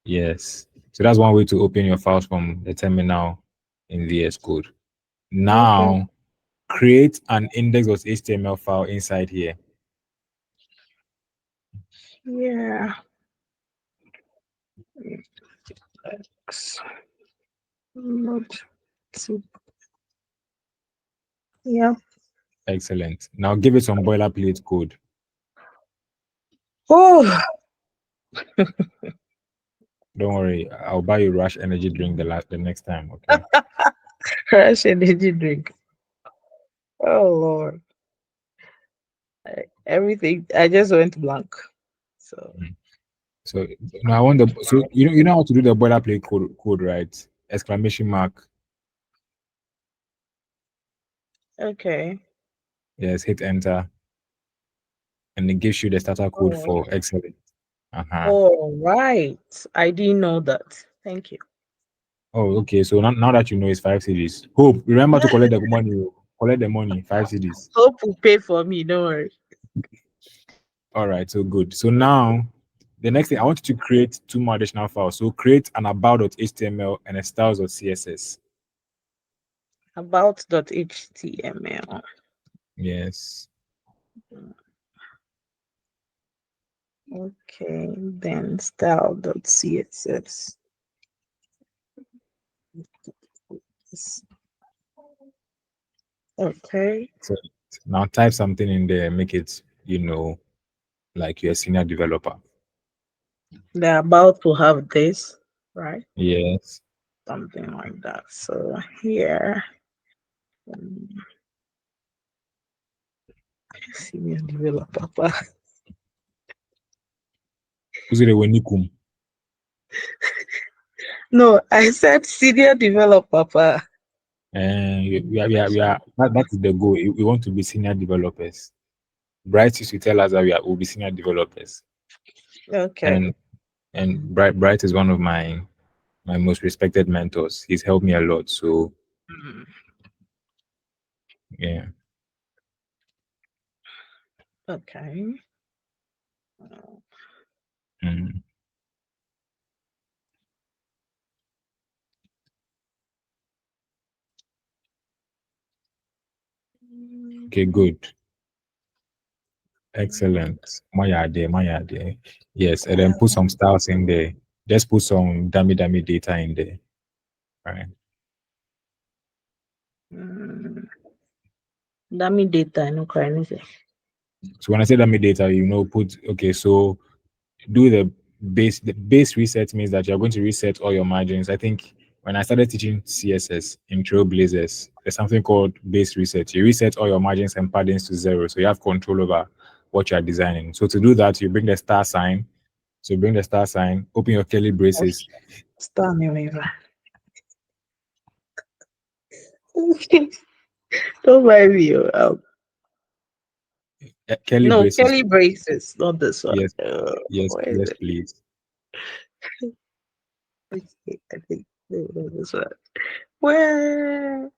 [SPEAKER 1] Yes. So that's one way to open your files from the terminal in VS Code.
[SPEAKER 2] Okay.
[SPEAKER 1] Now create an index.html file inside here.
[SPEAKER 2] Yeah. Not too. Yeah.
[SPEAKER 1] Excellent. Now give it some boilerplate code.
[SPEAKER 2] Oh,
[SPEAKER 1] Don't worry, I'll buy you Rush Energy drink the next time. Okay.
[SPEAKER 2] crash energy drink. Oh Lord. Everything. I just went blank. So
[SPEAKER 1] So now I want the so you know how to do the boilerplate code, right? Exclamation mark.
[SPEAKER 2] okay.
[SPEAKER 1] Yes, hit enter, and it gives you the starter code
[SPEAKER 2] Oh,
[SPEAKER 1] for excellent. Uh-huh.
[SPEAKER 2] all right. I didn't know that. Thank you.
[SPEAKER 1] Oh, okay. So now that you know it's 5 CDs. Hope remember to collect the money. Collect the money, 5 CDs.
[SPEAKER 2] Hope will pay for me. Don't worry.
[SPEAKER 1] All right, so good. So now the next thing I want you to create two more additional files. So create an about.html and a styles.css.
[SPEAKER 2] About.html.
[SPEAKER 1] Yes.
[SPEAKER 2] Okay. Then style.css. Okay.
[SPEAKER 1] So now type something in there, make it, like you're a senior developer.
[SPEAKER 2] They're about to have this, right?
[SPEAKER 1] Yes.
[SPEAKER 2] Something like that. So here, senior developer.
[SPEAKER 1] Who's it Wenikum?
[SPEAKER 2] No, I said senior developer.
[SPEAKER 1] And that is the goal. We want to be senior developers. Bright used to tell us that we'll be senior developers.
[SPEAKER 2] Okay.
[SPEAKER 1] And Bright is one of my most respected mentors. He's helped me a lot. So
[SPEAKER 2] Mm,
[SPEAKER 1] yeah.
[SPEAKER 2] okay.
[SPEAKER 1] Mm. Okay, good. Excellent. My idea. Yes, and then put some styles in there. Just put some dummy data in there. All right.
[SPEAKER 2] Dummy data, no crying.
[SPEAKER 1] So when I say dummy data, put so do the base reset means that you're going to reset all your margins. I think when I started teaching CSS in Trailblazers, there's something called base reset. You reset all your margins and paddings to 0, so you have control over what you are designing. So to do that, you bring the star sign. So bring the star sign, open your curly braces.
[SPEAKER 2] Star me over. Don't mind me.
[SPEAKER 1] Curly
[SPEAKER 2] No,
[SPEAKER 1] braces.
[SPEAKER 2] Kelly braces, not this one.
[SPEAKER 1] Yes, yes,
[SPEAKER 2] Where is it?
[SPEAKER 1] please.
[SPEAKER 2] Okay, I think this one. Where?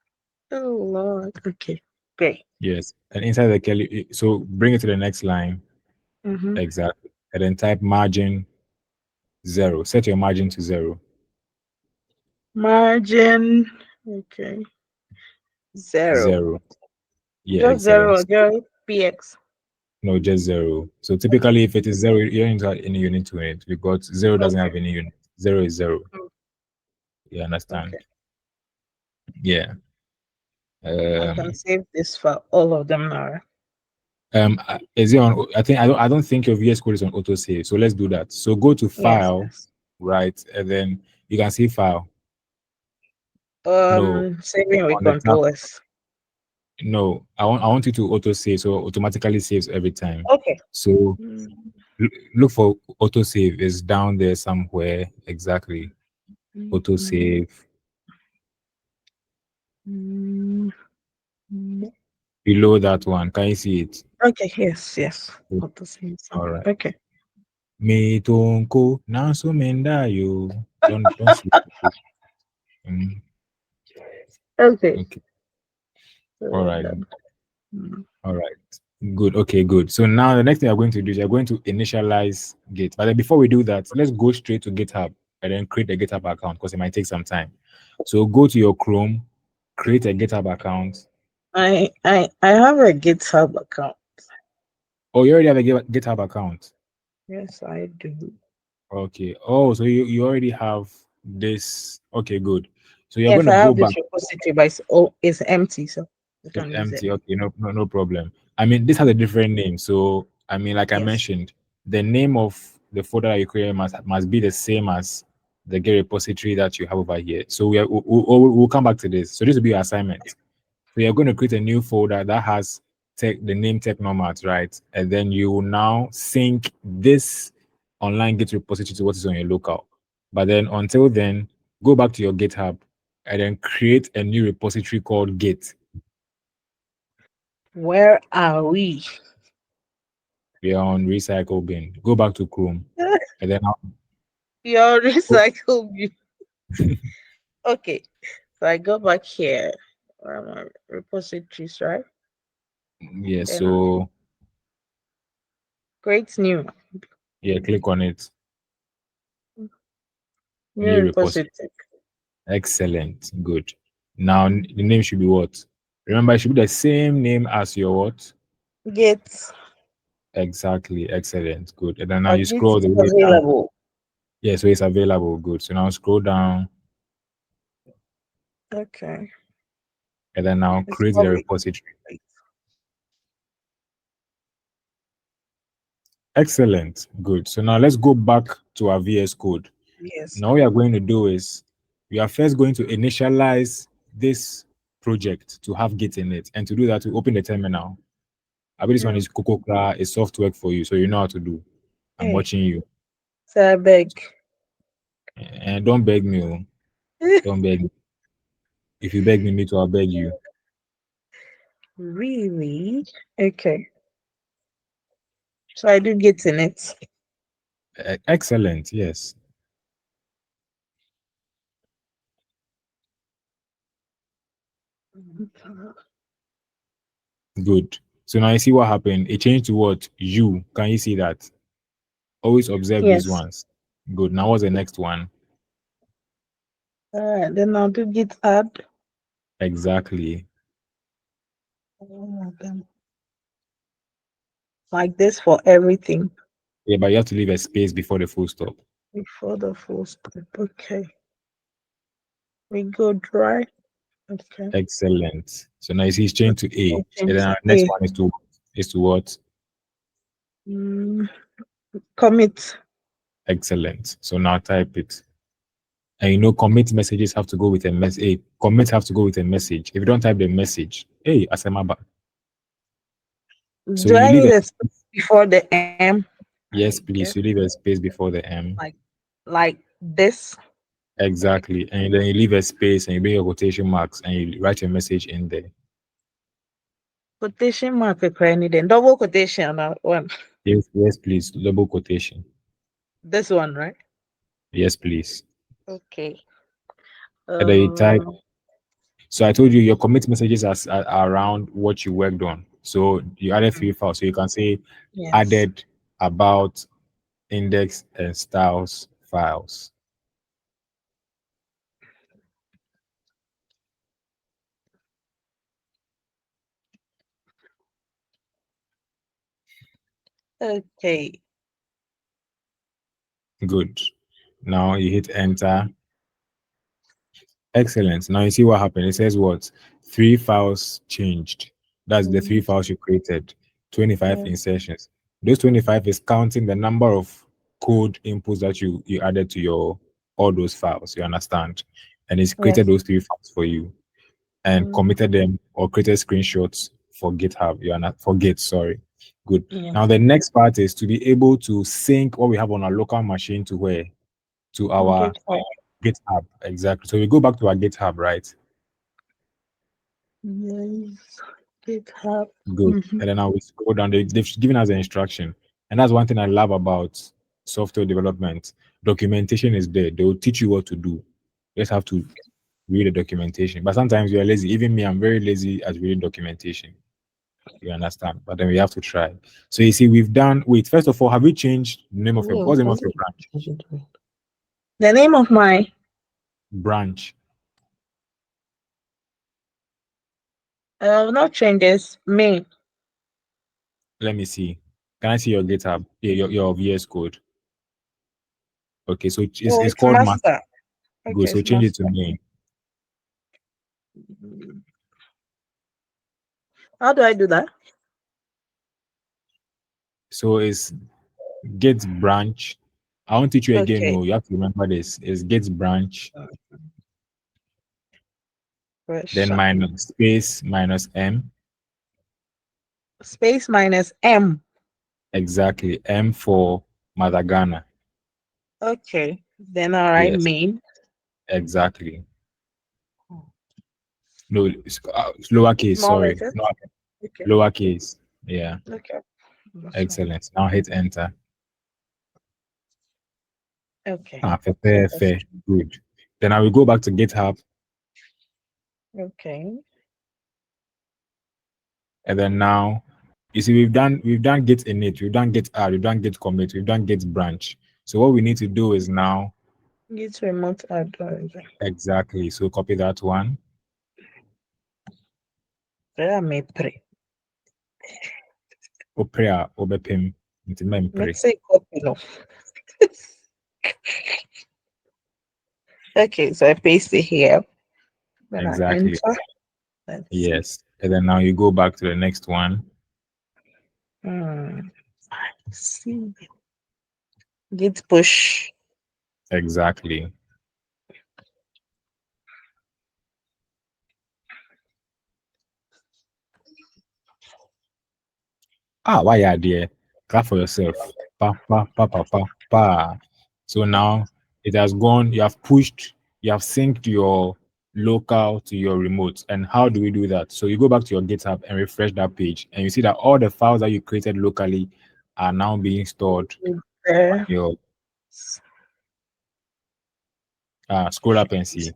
[SPEAKER 2] Oh Lord. Okay. Great.
[SPEAKER 1] Yes, and inside the curly, so bring it to the next line.
[SPEAKER 2] Mm-hmm.
[SPEAKER 1] Exactly, and then type margin 0. Set your margin to 0.
[SPEAKER 2] Margin. Okay. 0.
[SPEAKER 1] 0. Yeah,
[SPEAKER 2] Just
[SPEAKER 1] excellent.
[SPEAKER 2] 0. PX.
[SPEAKER 1] No, just 0. So typically, if it is 0, you don't have any unit to it because 0 doesn't have any unit. 0 is 0. You understand?
[SPEAKER 2] Okay.
[SPEAKER 1] Yeah.
[SPEAKER 2] I can save this for all of them now.
[SPEAKER 1] Is it on? I don't think your VS Code is on autosave. So let's do that. So go to File,
[SPEAKER 2] Yes.
[SPEAKER 1] right, and then you can see File. No,
[SPEAKER 2] Saving with
[SPEAKER 1] on the tab.
[SPEAKER 2] Control S.
[SPEAKER 1] No, I want you to autosave, so automatically saves every time.
[SPEAKER 2] Okay.
[SPEAKER 1] So look for autosave. Is down there somewhere. Exactly. Autosave. Below that one, can you see it?
[SPEAKER 2] Okay. Yes.
[SPEAKER 1] Good.
[SPEAKER 2] Autosave.
[SPEAKER 1] All right.
[SPEAKER 2] Okay.
[SPEAKER 1] Me tonko nanso menda you. Don't sleep.
[SPEAKER 2] Okay.
[SPEAKER 1] Okay. All right.
[SPEAKER 2] Mm.
[SPEAKER 1] All right. Good. Okay, good. So now the next thing I'm going to do is you're going to initialize Git. But then before we do that, let's go straight to GitHub and then create a GitHub account because it might take some time. So go to your Chrome, create a GitHub account.
[SPEAKER 2] I have a GitHub account.
[SPEAKER 1] Oh, you already have a GitHub account.
[SPEAKER 2] Yes, I do.
[SPEAKER 1] Okay. Oh, so you already have this. Okay, good. So you're
[SPEAKER 2] Yes,
[SPEAKER 1] going to
[SPEAKER 2] I
[SPEAKER 1] go
[SPEAKER 2] have
[SPEAKER 1] back.
[SPEAKER 2] this repository, but it's empty, so you
[SPEAKER 1] It's
[SPEAKER 2] can use
[SPEAKER 1] empty.
[SPEAKER 2] it.
[SPEAKER 1] Okay, no problem. I mean, this has a different name. So I mean, like I
[SPEAKER 2] Yes.
[SPEAKER 1] mentioned, the name of the folder that you create must be the same as the Git repository that you have over here. So we'll come back to this. So this will be your assignment. So you're going to create a new folder that has the name Technomat, right? And then you will now sync this online Git repository to what is on your local. But then until then, go back to your GitHub and then create a new repository called Git.
[SPEAKER 2] Where are we?
[SPEAKER 1] We are on recycle bin. Go back to Chrome. And then
[SPEAKER 2] Your recycle bin. Okay. So I go back here. Where are my repositories, right?
[SPEAKER 1] yeah,
[SPEAKER 2] Then
[SPEAKER 1] so
[SPEAKER 2] create new.
[SPEAKER 1] yeah, click on it.
[SPEAKER 2] New repository.
[SPEAKER 1] Excellent. Good. Now the name should be what? Remember, it should be the same name as your what?
[SPEAKER 2] Git.
[SPEAKER 1] Exactly. Excellent. Good. And then now
[SPEAKER 2] And
[SPEAKER 1] you
[SPEAKER 2] Git
[SPEAKER 1] scroll
[SPEAKER 2] is
[SPEAKER 1] the way down.
[SPEAKER 2] available.
[SPEAKER 1] Yeah, so it's available. Good. So now scroll down
[SPEAKER 2] Okay.
[SPEAKER 1] and then now
[SPEAKER 2] It's
[SPEAKER 1] create the
[SPEAKER 2] public.
[SPEAKER 1] repository. Excellent. Good. So now let's go back to our VS Code.
[SPEAKER 2] Yes.
[SPEAKER 1] Now what we are going to do is we are first going to initialize this project to have Git in it. And to do that, we open the terminal. I bet this one is Kokokra, a software for you, so you know how to do. I'm
[SPEAKER 2] Hey.
[SPEAKER 1] watching you.
[SPEAKER 2] So I beg.
[SPEAKER 1] And don't beg me. Don't beg me. If you beg me too, I'll beg you.
[SPEAKER 2] Really? Okay. So I do Git in it.
[SPEAKER 1] Excellent. Yes. Good. So now you see what happened. It changed to what? You. Can you see that? Always observe these
[SPEAKER 2] Yes.
[SPEAKER 1] ones. Good. Now what's the next one?
[SPEAKER 2] Then I'll do Git add.
[SPEAKER 1] Exactly.
[SPEAKER 2] All of them. Like this for everything
[SPEAKER 1] Yeah, but you have to leave a space before the full stop.
[SPEAKER 2] before the full stop. Okay. We go dry. Okay.
[SPEAKER 1] Excellent. So now you see it's changed to A.
[SPEAKER 2] Okay,
[SPEAKER 1] And then
[SPEAKER 2] to
[SPEAKER 1] our next
[SPEAKER 2] A.
[SPEAKER 1] one is to what?
[SPEAKER 2] Mm, commit.
[SPEAKER 1] Excellent. So now type it. And you know, commit messages have to go with a message. Commit have to go with a message. If you don't type the message, hey, Asemaba. So
[SPEAKER 2] Do
[SPEAKER 1] you
[SPEAKER 2] I
[SPEAKER 1] leave
[SPEAKER 2] need
[SPEAKER 1] a
[SPEAKER 2] a space before the M?
[SPEAKER 1] yes,
[SPEAKER 2] Okay.
[SPEAKER 1] please. You leave a space before the M.
[SPEAKER 2] Like this.
[SPEAKER 1] Exactly. And then you leave a space and you bring your quotation marks and you write your message in there.
[SPEAKER 2] Quotation mark then double quotation one.
[SPEAKER 1] Yes, yes, please. Double quotation.
[SPEAKER 2] This one, right?
[SPEAKER 1] Yes, please.
[SPEAKER 2] Okay.
[SPEAKER 1] And then you type.
[SPEAKER 2] Um,
[SPEAKER 1] So I told you your commit messages are around what you worked on. So you added 3 files. So you can say
[SPEAKER 2] yes.
[SPEAKER 1] added, about, index, and styles files.
[SPEAKER 2] Okay.
[SPEAKER 1] Good. Now you hit enter. Excellent. Now you see what happened. It says what? 3 files changed. That's the 3 files you created. 25
[SPEAKER 2] Mm.
[SPEAKER 1] insertions. Those 25 is counting the number of code inputs that you added to your all those files. You understand? And it's created
[SPEAKER 2] Yes.
[SPEAKER 1] those 3 files for you and committed them or created screenshots for GitHub. You are not for Git, sorry. Good.
[SPEAKER 2] Yeah.
[SPEAKER 1] Now the next part is to be able to sync what we have on our local machine to where? To our GitHub. Exactly. So we go back to our GitHub, right?
[SPEAKER 2] Yes. GitHub.
[SPEAKER 1] Good. And then now we scroll down. They've given us an instruction. And that's one thing I love about software development. Documentation is there. They will teach you what to do. You just have to read the documentation. But sometimes you're lazy. Even me, I'm very lazy at reading documentation. You understand? But then we have to try. So you see, we've done. Wait, first of all, have we changed the name of what's the name of your branch?
[SPEAKER 2] The name of my
[SPEAKER 1] Branch.
[SPEAKER 2] not changes. Me.
[SPEAKER 1] Let me see. Can I see your GitHub? Yeah, your VS Code. Okay, so it's called Master. Good.
[SPEAKER 2] Okay,
[SPEAKER 1] So change it to me.
[SPEAKER 2] How do I do that?
[SPEAKER 1] So it's Git branch. I won't teach you again.
[SPEAKER 2] Okay.
[SPEAKER 1] No, you have to remember this. It's Git branch. Then minus space minus M.
[SPEAKER 2] Space minus M.
[SPEAKER 1] Exactly. M for Madagana.
[SPEAKER 2] Okay. Then all right,
[SPEAKER 1] Yes.
[SPEAKER 2] main.
[SPEAKER 1] Exactly. No, it's lowercase.
[SPEAKER 2] Small
[SPEAKER 1] Sorry.
[SPEAKER 2] letters?
[SPEAKER 1] No,
[SPEAKER 2] Okay.
[SPEAKER 1] lowercase. Yeah.
[SPEAKER 2] Okay.
[SPEAKER 1] Excellent. Now hit enter.
[SPEAKER 2] Okay.
[SPEAKER 1] Fair. Good. Then I will go back to GitHub.
[SPEAKER 2] Okay.
[SPEAKER 1] And then now, you see, we've done Git init, we've done Git add, we've done Git commit, we've done Git branch. So what we need to do is now
[SPEAKER 2] Git remote add.
[SPEAKER 1] exactly. So copy that one.
[SPEAKER 2] Where may pray.
[SPEAKER 1] Opera obepim into mempre.
[SPEAKER 2] Let's say copy no. Okay, so I paste it here. Then
[SPEAKER 1] Exactly.
[SPEAKER 2] I enter. Let's see.
[SPEAKER 1] Yes. And then now you go back to the next one.
[SPEAKER 2] I see. Git push.
[SPEAKER 1] Exactly. Why are there? Clap for yourself. Pa, pa, pa, pa, pa, pa. So now it has gone, you have pushed, you have synced your local to your remote. And how do we do that? So you go back to your GitHub and refresh that page, and you see that all the files that you created locally are now being stored on your scroll up and see.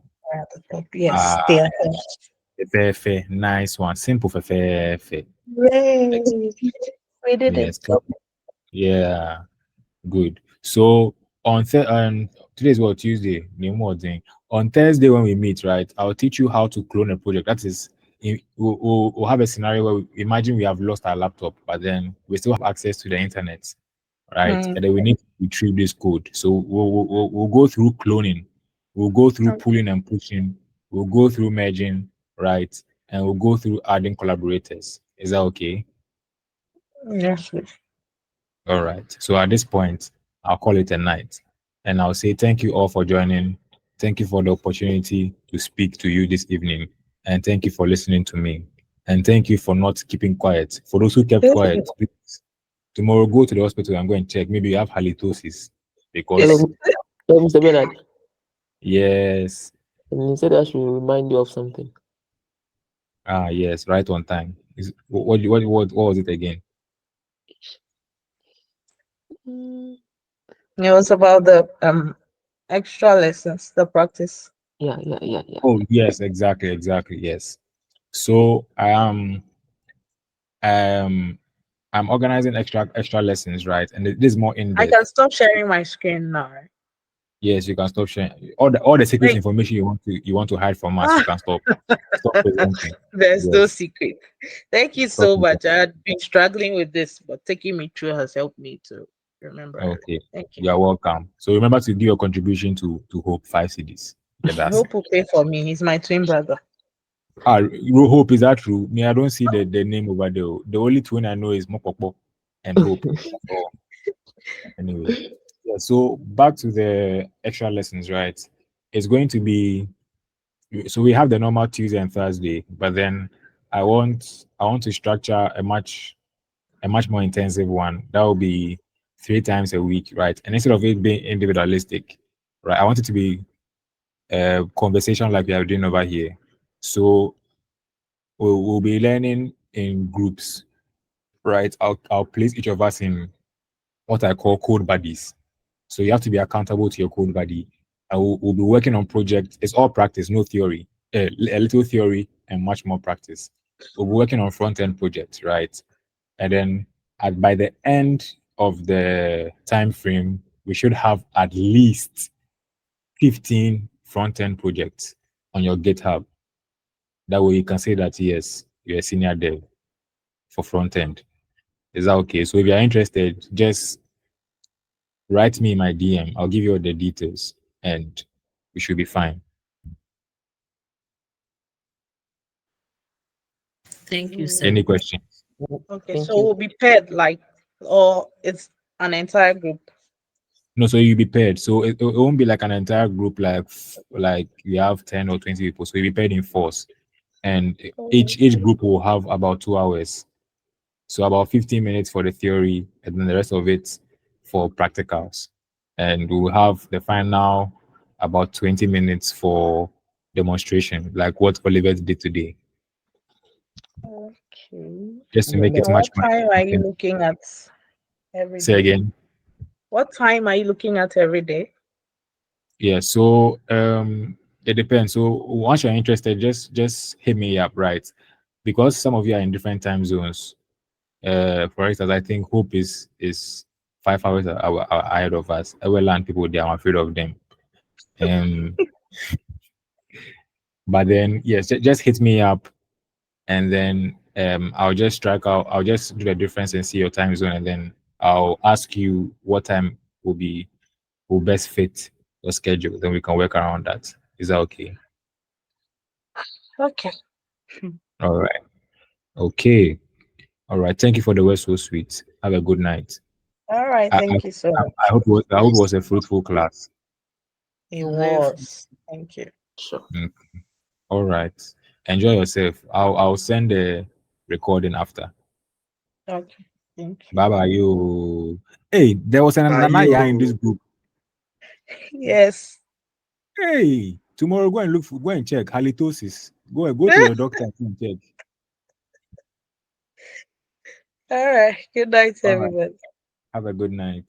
[SPEAKER 2] Yes, they are.
[SPEAKER 1] Fair. Nice one. Simple fair.
[SPEAKER 2] Yay. We did
[SPEAKER 1] Yes.
[SPEAKER 2] it.
[SPEAKER 1] Yeah. Good. So on today's what, Tuesday. On Thursday when we meet, right? I'll teach you how to clone a project. That is we'll have a scenario where imagine we have lost our laptop, but then we still have access to the internet, right?
[SPEAKER 2] Mm.
[SPEAKER 1] And then we need to retrieve this code. So we'll go through cloning, we'll go through
[SPEAKER 2] Okay.
[SPEAKER 1] pulling and pushing, we'll go through merging, right? And we'll go through adding collaborators. Is that okay?
[SPEAKER 2] Yes, please.
[SPEAKER 1] All right. So at this point, I'll call it a night. And I'll say thank you all for joining. Thank you for the opportunity to speak to you this evening. And thank you for listening to me. And thank you for not keeping quiet. For those who kept quiet, please, tomorrow go to the hospital and go and check. Maybe you have halitosis. Because,
[SPEAKER 4] Mr. Bernard,
[SPEAKER 1] yes.
[SPEAKER 4] and he said I should remind you of something.
[SPEAKER 1] Yes, right on time. What was it again?
[SPEAKER 2] It was about the extra lessons, the practice.
[SPEAKER 4] Yeah.
[SPEAKER 1] Oh, yes, exactly, yes. So I'm organizing extra lessons, right? And this is more in
[SPEAKER 2] I
[SPEAKER 1] depth.
[SPEAKER 2] can stop sharing my screen now. Right?
[SPEAKER 1] Yes, you can stop sharing all the secret
[SPEAKER 2] Wait.
[SPEAKER 1] information you want to hide from us. You can stop presenting.
[SPEAKER 2] There's no
[SPEAKER 1] Yes.
[SPEAKER 2] secret. Thank you
[SPEAKER 1] Stop
[SPEAKER 2] so
[SPEAKER 1] presenting.
[SPEAKER 2] much. I had been struggling with this, but taking me through has helped me to remember.
[SPEAKER 1] Okay,
[SPEAKER 2] Thank you.
[SPEAKER 1] you are welcome. So remember to give your contribution to Hope 5 CDs. Yeah,
[SPEAKER 2] I
[SPEAKER 1] that's
[SPEAKER 2] hope will pay for me. He's my twin brother.
[SPEAKER 1] Hope, is that true? Me, I don't see the name over there. The only twin I know is Mokoko and Hope. So anyway, yeah. So back to the extra lessons, right? It's going to be so we have the normal Tuesday and Thursday, but then I want to structure a much more intensive one. That will be 3 times a week, right? And instead of it being individualistic, right, I want it to be a conversation like we are doing over here. So we'll be learning in groups, right? I'll place each of us in what I call code buddies. So you have to be accountable to your code buddy. And we'll be working on projects. It's all practice, no theory. A little theory and much more practice. We'll be working on front-end projects, right? And then by the end of the time frame, we should have at least 15 front-end projects on your GitHub. That way you can say that, yes, you're a senior dev for front-end. Is that okay? So if you're interested, just write me in my DM. I'll give you all the details and we should be fine.
[SPEAKER 3] Thank you, sir.
[SPEAKER 1] Any questions?
[SPEAKER 2] Okay,
[SPEAKER 4] Thank
[SPEAKER 2] so
[SPEAKER 4] you.
[SPEAKER 2] we'll be paired or it's an entire group.
[SPEAKER 1] No, so you'll be paired. So it won't be like an entire group like you have 10 or 20 people. So you'll be paired in fours. And each group will have about 2 hours. So about 15 minutes for the theory and then the rest of it for practicals. And we'll have the final about 20 minutes for demonstration, like what Oliver did today.
[SPEAKER 2] Okay.
[SPEAKER 1] Just to make it
[SPEAKER 2] So
[SPEAKER 1] much
[SPEAKER 2] what
[SPEAKER 1] more.
[SPEAKER 2] time are you looking at every
[SPEAKER 1] Say
[SPEAKER 2] day?
[SPEAKER 1] again.
[SPEAKER 2] What time are you looking at every day?
[SPEAKER 1] Yeah, so it depends. So once you're interested, just hit me up, right? Because some of you are in different time zones. For instance, I think Hope is 5 hours ahead of us. Land people there, I'm afraid of them. But then yes, just hit me up, and then I'll just strike out. I'll just do the difference and see your time zone, and then I'll ask you what time will best fit your schedule. Then we can work around that. Is that okay?
[SPEAKER 2] Okay.
[SPEAKER 1] All right. Okay. All right. Thank you for the word so sweet. Have a good night.
[SPEAKER 2] All right. Thank you so much.
[SPEAKER 1] I hope it was a fruitful class.
[SPEAKER 2] It was. Thank you.
[SPEAKER 4] Sure.
[SPEAKER 1] All right. Enjoy yourself. I'll send the recording after.
[SPEAKER 2] Okay. Thank you.
[SPEAKER 1] Bye bye. You. Hey, there was an
[SPEAKER 7] Bye,
[SPEAKER 1] Anaya in
[SPEAKER 7] you.
[SPEAKER 1] this group.
[SPEAKER 2] Yes.
[SPEAKER 1] Hey, tomorrow go and check halitosis. Go to your doctor and check.
[SPEAKER 2] All right. Good night,
[SPEAKER 1] All right.
[SPEAKER 2] everybody.
[SPEAKER 1] Have a good night.